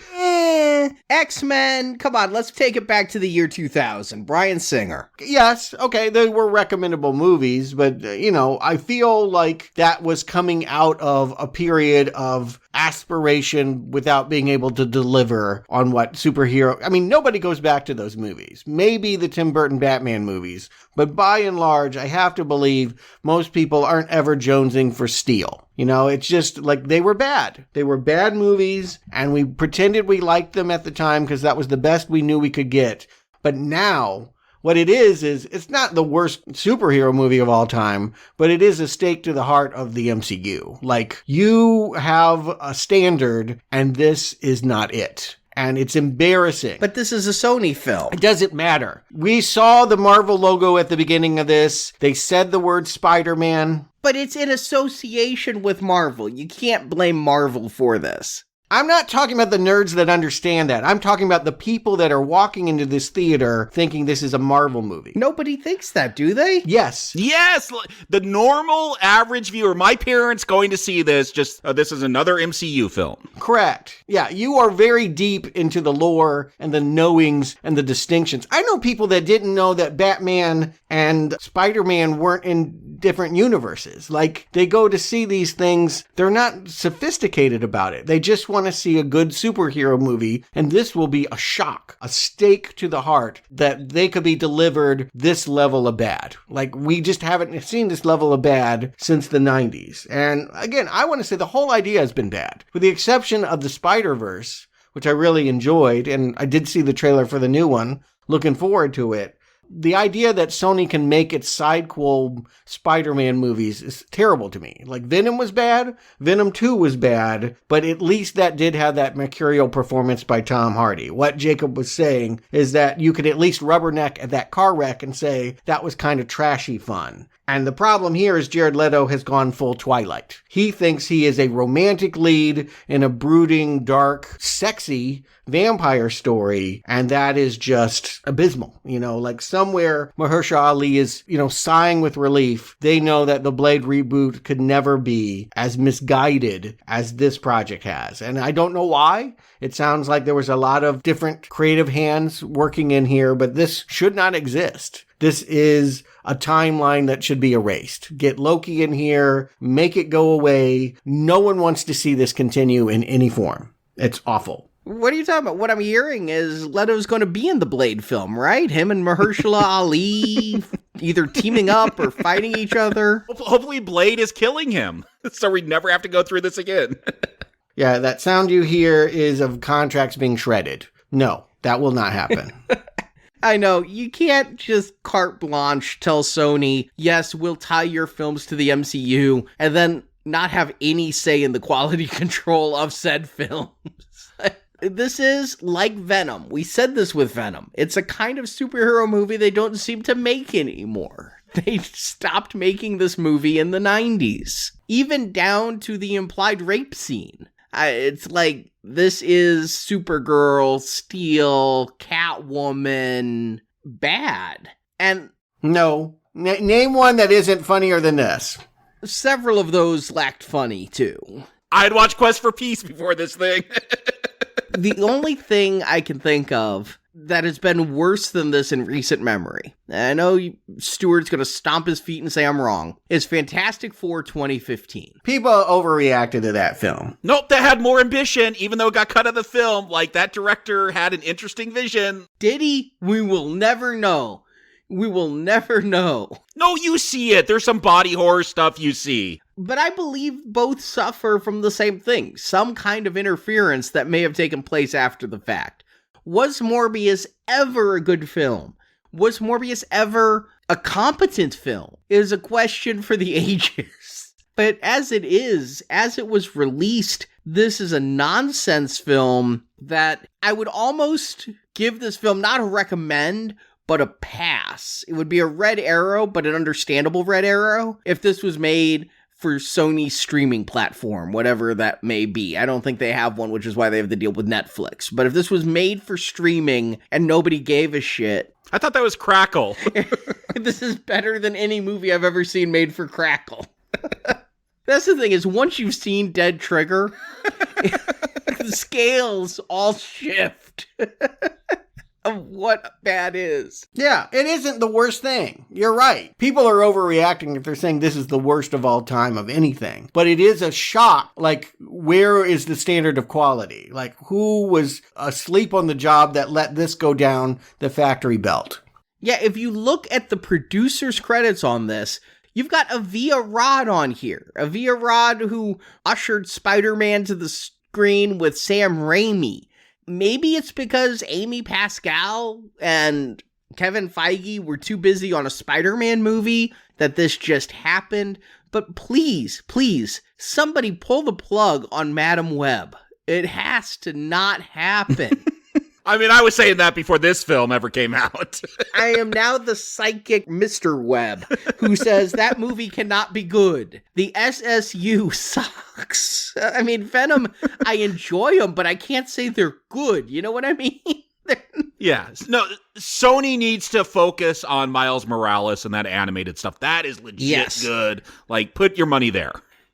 X-Men, come on, let's take it back to the year 2000. Bryan Singer. Yes, okay, they were recommendable movies, but, I feel like that was coming out of a period of aspiration without being able to deliver on what superhero... I mean, nobody goes back to those movies. Maybe the Tim Burton Batman movies, but by and large, I have to believe most people aren't ever jonesing for Steel. It's just like they were bad. They were bad movies, and we pretended we liked them at the time because that was the best we knew we could get. But now, what it is it's not the worst superhero movie of all time, but it is a stake to the heart of the MCU. Like, you have a standard, and this is not it. And it's embarrassing. But this is a Sony film. It doesn't matter. We saw the Marvel logo at the beginning of this. They said the word Spider-Man. But it's in association with Marvel. You can't blame Marvel for this. I'm not talking about the nerds that understand that. I'm talking about the people that are walking into this theater thinking this is a Marvel movie. Nobody thinks that, do they? Yes. Yes! The normal average viewer, my parents going to see this, this is another MCU film. Correct. Yeah, you are very deep into the lore and the knowings and the distinctions. I know people that didn't know that Batman and Spider-Man weren't in different universes. Like, they go to see these things, they're not sophisticated about it. They just want to see a good superhero movie, and this will be a shock, a stake to the heart that they could be delivered this level of bad. Like, we just haven't seen this level of bad since the 90s. And again, I want to say the whole idea has been bad, with the exception of the Spider-Verse, which I really enjoyed, and I did see the trailer for the new one, looking forward to it. The idea that Sony can make its sidequel Spider-Man movies is terrible to me. Like, Venom was bad, Venom 2 was bad, but at least that did have that mercurial performance by Tom Hardy. What Jakob was saying is that you could at least rubberneck at that car wreck and say that was kind of trashy fun. And the problem here is Jared Leto has gone full Twilight. He thinks he is a romantic lead in a brooding, dark, sexy vampire story, and that is just abysmal. Like, somewhere Mahershala Ali is, sighing with relief. They know that the Blade reboot could never be as misguided as this project has. And I don't know why. It sounds like there was a lot of different creative hands working in here, but this should not exist. This is a timeline that should be erased. Get Loki in here, make it go away. No one wants to see this continue in any form. It's awful. What are you talking about? What I'm hearing is Leto's going to be in the Blade film, right? Him and Mahershala Ali either teaming up or fighting each other. Hopefully Blade is killing him, so we never have to go through this again. Yeah, that sound you hear is of contracts being shredded. No, that will not happen. I know, you can't just carte blanche tell Sony, yes, we'll tie your films to the MCU, and then not have any say in the quality control of said films. This is like Venom. We said this with Venom. It's a kind of superhero movie they don't seem to make anymore. They stopped making this movie in the 90s, even down to the implied rape scene. It's like, this is Supergirl, Steel, Catwoman, bad. And no, name one that isn't funnier than this. Several of those lacked funny, too. I'd watch Quest for Peace before this thing. The only thing I can think of that has been worse than this in recent memory, and I know Stuart's going to stomp his feet and say I'm wrong, is Fantastic Four 2015. People overreacted to that film. Nope, that had more ambition, even though it got cut out of the film. Like, that director had an interesting vision. Did he? We will never know. We will never know. No, you see it. There's some body horror stuff you see. But I believe both suffer from the same thing, some kind of interference that may have taken place after the fact. Was Morbius ever a good film? Was Morbius ever a competent film? Is a question for the ages. But as it is, as it was released, this is a nonsense film that I would almost give this film not a recommend, but a pass. It would be a red arrow, but an understandable red arrow if this was made for Sony's streaming platform, whatever that may be. I don't think they have one, which is why they have the deal with Netflix. But if this was made for streaming and nobody gave a shit... I thought that was Crackle. This is better than any movie I've ever seen made for Crackle. That's the thing, is once you've seen Dead Trigger, the scales all shift. Of what bad is. Yeah, it isn't the worst thing. You're right. People are overreacting if they're saying this is the worst of all time of anything. But it is a shock. Like, where is the standard of quality? Like, who was asleep on the job that let this go down the factory belt? Yeah, if you look at the producer's credits on this, you've got Avia Rod on here. Avia Rod, who ushered Spider-Man to the screen with Sam Raimi. Maybe it's because Amy Pascal and Kevin Feige were too busy on a Spider-Man movie that this just happened. But please, please, somebody pull the plug on Madam Web. It has to not happen. I mean, I was saying that before this film ever came out. I am now the psychic Mr. Webb who says that movie cannot be good. The SSU sucks. I mean, Venom, I enjoy them, but I can't say they're good. You know what I mean? Yeah. No, Sony needs to focus on Miles Morales and that animated stuff. That is legit good. Like, put your money there.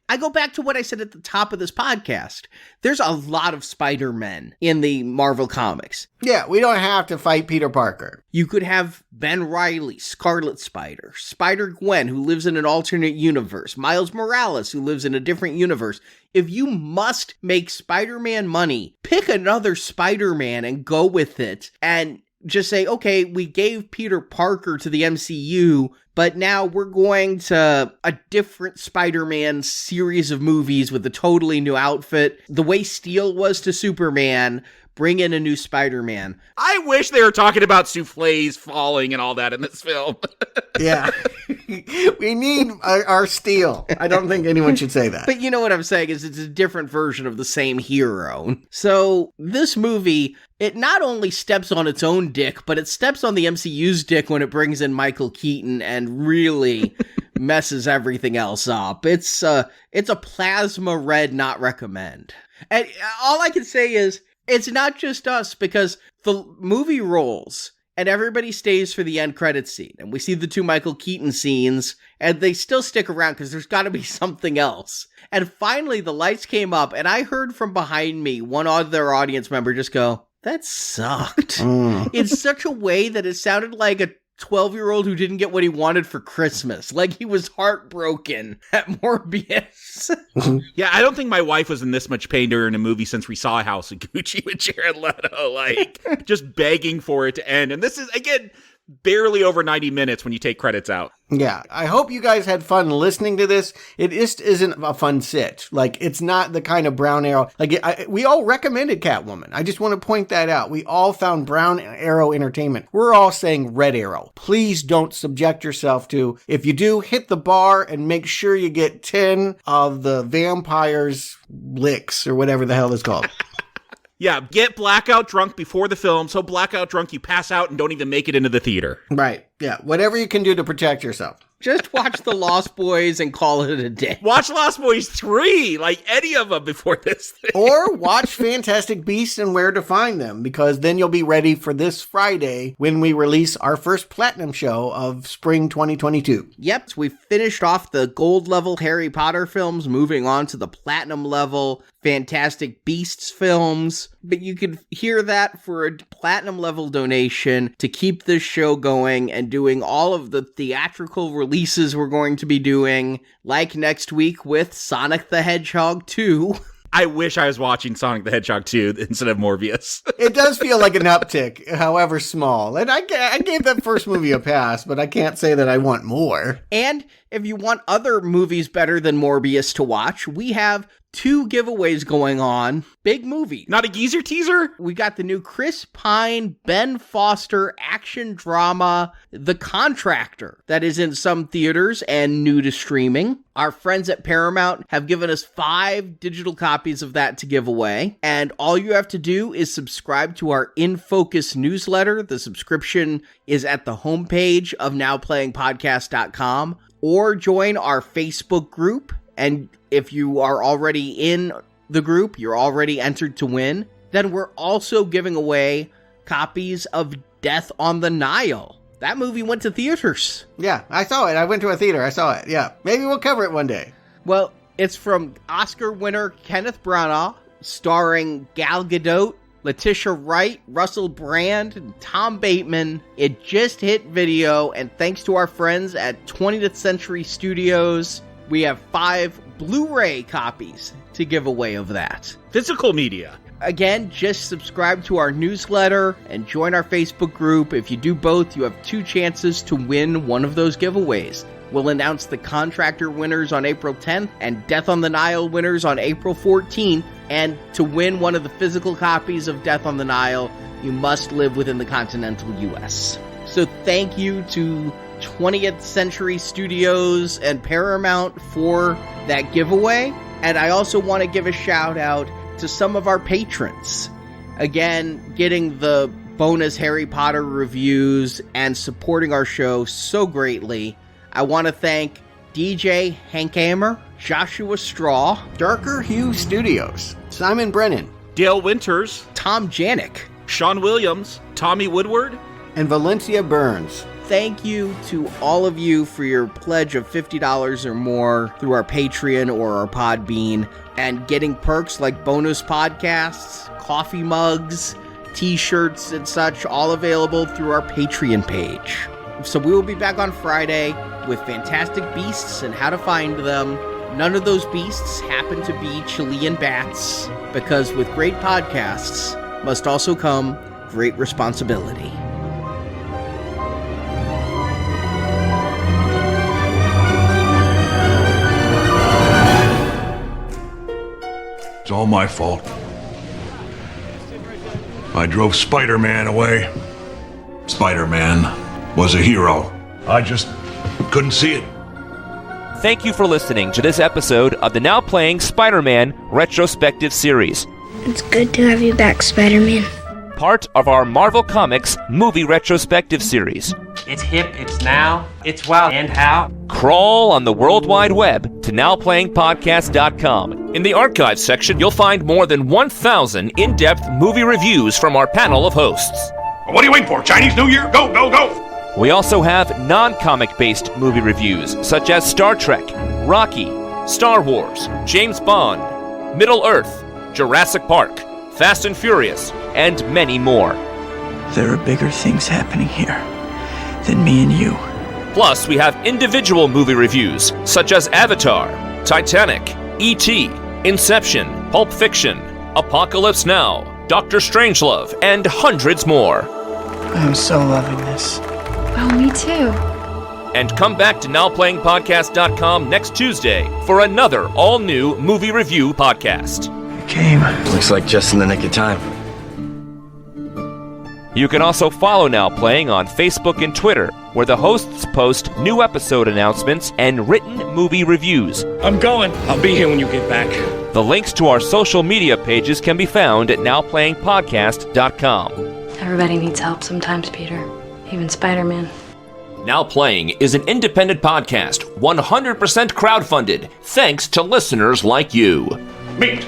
I go back to what I said at the top of this podcast. There's a lot of Spider-Men in the Marvel comics. Yeah, we don't have to fight Peter Parker. You could have Ben Reilly, Scarlet Spider, Spider-Gwen, who lives in an alternate universe, Miles Morales, who lives in a different universe. If you must make Spider-Man money, pick another Spider-Man and go with it, and just say, okay, we gave Peter Parker to the MCU, but now we're going to a different Spider-Man series of movies with a totally new outfit. The way Steel was to Superman, bring in a new Spider-Man. I wish they were talking about souffles falling and all that in this film. Yeah. We need our Steel. I don't think anyone should say that. But you know what I'm saying is it's a different version of the same hero. So this movie, it not only steps on its own dick, but it steps on the MCU's dick when it brings in Michael Keaton and really messes everything else up. It's a plasma red not recommend. And all I can say is it's not just us, because the movie rolls and everybody stays for the end credits scene. And we see the two Michael Keaton scenes, and they still stick around because there's got to be something else. And finally, the lights came up, and I heard from behind me one other audience member just go, "That sucked." In such a way that it sounded like a 12-year-old who didn't get what he wanted for Christmas. Like he was heartbroken at Morbius. Yeah, I don't think my wife was in this much pain during a movie since we saw House of Gucci with Jared Leto. Like, just begging for it to end. And this is, again, barely over 90 minutes when you take credits out. Yeah, I hope you guys had fun listening to this. It just isn't a fun sit. Like, it's not the kind of Brown Arrow. Like, we all recommended Catwoman. I just want to point that out. We all found Brown Arrow entertainment. We're all saying Red Arrow. Please don't subject yourself to. If you do, hit the bar and make sure you get 10 of the vampire's licks or whatever the hell it's called. Yeah, get blackout drunk before the film, so blackout drunk you pass out and don't even make it into the theater. Right, yeah, whatever you can do to protect yourself. Just watch The Lost Boys and call it a day. Watch Lost Boys 3, like any of them before this thing. Or watch Fantastic Beasts and Where to Find Them, because then you'll be ready for this Friday when we release our first Platinum show of spring 2022. Yep, we finished off the gold level Harry Potter films, moving on to the platinum level Fantastic Beasts films. But you can hear that for a platinum level donation to keep this show going and doing all of the theatrical releases we're going to be doing, like next week with Sonic the Hedgehog 2. I wish I was watching Sonic the Hedgehog 2 instead of Morbius. It does feel like an uptick, however small. And I gave that first movie a pass, but I can't say that I want more. And if you want other movies better than Morbius to watch, we have 2 giveaways going on. Big movie. Not a geezer teaser? We got the new Chris Pine, Ben Foster action drama, The Contractor, that is in some theaters and new to streaming. Our friends at Paramount have given us 5 digital copies of that to give away. And all you have to do is subscribe to our In Focus newsletter. The subscription is at the homepage of nowplayingpodcast.com, or join our Facebook group. And if you are already in the group, you're already entered to win. Then we're also giving away copies of Death on the Nile. That movie went to theaters. Yeah, I saw it. I went to a theater. I saw it. Yeah, maybe we'll cover it one day. Well, it's from Oscar winner Kenneth Branagh, starring Gal Gadot, Letitia Wright, Russell Brand, and Tom Bateman. It just hit video, and thanks to our friends at 20th Century Studios, we have 5 Blu-ray copies to give away of that. Physical media. Again, just subscribe to our newsletter and join our Facebook group. If you do both, you have 2 chances to win one of those giveaways. We'll announce the Contractor winners on April 10th and Death on the Nile winners on April 14th. And to win one of the physical copies of Death on the Nile, you must live within the continental U.S. So thank you to 20th Century Studios and Paramount for that giveaway. And I also want to give a shout out to some of our patrons. Again, getting the bonus Harry Potter reviews and supporting our show so greatly. I want to thank DJ Hankhammer, Joshua Straw, Darker Hue Studios, Simon Brennan, Dale Winters, Tom Janik, Sean Williams, Tommy Woodward, and Valencia Burns. Thank you to all of you for your pledge of $50 or more through our Patreon or our Podbean, and getting perks like bonus podcasts, coffee mugs, t-shirts, and such, all available through our Patreon page. So we will be back on Friday with Fantastic Beasts and how to find them. None of those beasts happen to be Chilean bats, because with great podcasts must also come great responsibility. It's all my fault. I drove Spider-Man away. Spider-Man was a hero. I just couldn't see it. Thank you for listening to this episode of the Now Playing Spider-Man Retrospective Series. It's good to have you back, Spider-Man. Part of our Marvel Comics Movie Retrospective Series. It's hip, it's now, it's wow, and how. Crawl on the World Wide Web to nowplayingpodcast.com. In the archives section, you'll find more than 1,000 in-depth movie reviews from our panel of hosts. What are you waiting for? Chinese New Year? Go, go, go! We also have non-comic-based movie reviews, such as Star Trek, Rocky, Star Wars, James Bond, Middle-earth, Jurassic Park, Fast and Furious, and many more. There are bigger things happening here than me and you. Plus, we have individual movie reviews, such as Avatar, Titanic, E.T., Inception, Pulp Fiction, Apocalypse Now, Dr. Strangelove, and hundreds more. I am so loving this. Oh, me too. And come back to NowPlayingPodcast.com next Tuesday for another all-new movie review podcast. Came. Looks like just in the nick of time. You can also follow Now Playing on Facebook and Twitter, where the hosts post new episode announcements and written movie reviews. I'm going. I'll be here when you get back. The links to our social media pages can be found at NowPlayingPodcast.com. Everybody needs help sometimes, Peter. Even Spider-Man. Now Playing is an independent podcast, 100% crowdfunded, thanks to listeners like you. Meat.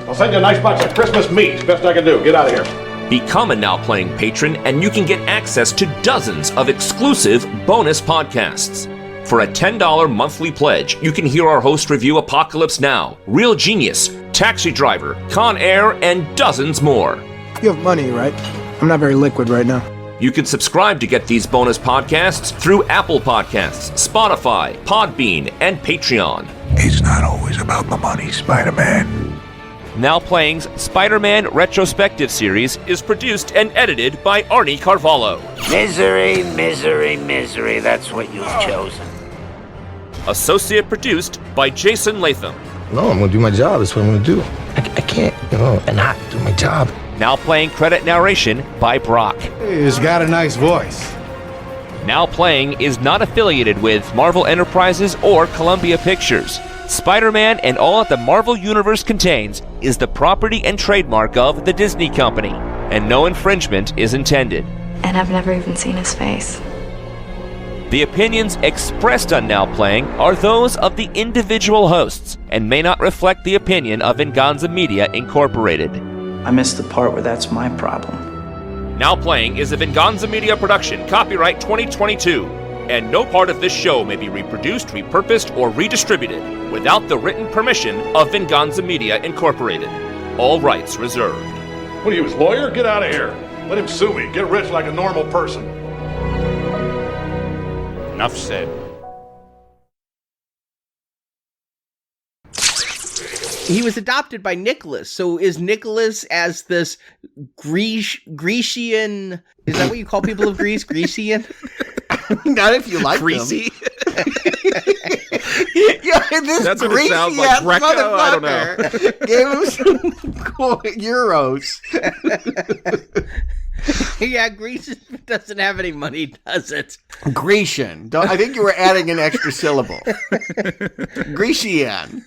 I'll send you a nice box of Christmas meat. Best I can do. Get out of here. Become a Now Playing patron and you can get access to dozens of exclusive bonus podcasts. For a $10 monthly pledge, you can hear our host review Apocalypse Now, Real Genius, Taxi Driver, Con Air, and dozens more. You have money, right? I'm not very liquid right now. You can subscribe to get these bonus podcasts through Apple Podcasts, Spotify, Podbean, and Patreon. It's not always about the money, Spider-Man. Now Playing's Spider-Man retrospective series is produced and edited by Arnie Carvalho. Misery, misery, misery. That's what you've chosen. Associate produced by Jason Latham. No, I'm gonna do my job. That's what I'm gonna do. I can't, and not do my job. Now Playing credit narration by Brock. He's got a nice voice. Now Playing is not affiliated with Marvel Enterprises or Columbia Pictures. Spider-Man and all that the Marvel Universe contains is the property and trademark of the Disney Company, and no infringement is intended. And I've never even seen his face. The opinions expressed on Now Playing are those of the individual hosts and may not reflect the opinion of Venganza Media Incorporated. I missed the part where that's my problem. Now Playing is a Venganza Media production, copyright 2022, and no part of this show may be reproduced, repurposed, or redistributed without the written permission of Venganza Media Incorporated. All rights reserved. What are you, his lawyer? Get out of here. Let him sue me. Get rich like a normal person. Enough said. He was adopted by Nicholas. So is Nicholas as this Grecian? Is that what you call people of Greece? Grecian? Not if you like Greasy. Yeah, this That's what it sounds like. Greco? I don't know. Gave him some euros. Yeah, Greece doesn't have any money, does it? Grecian. I think you were adding an extra syllable. Grecian.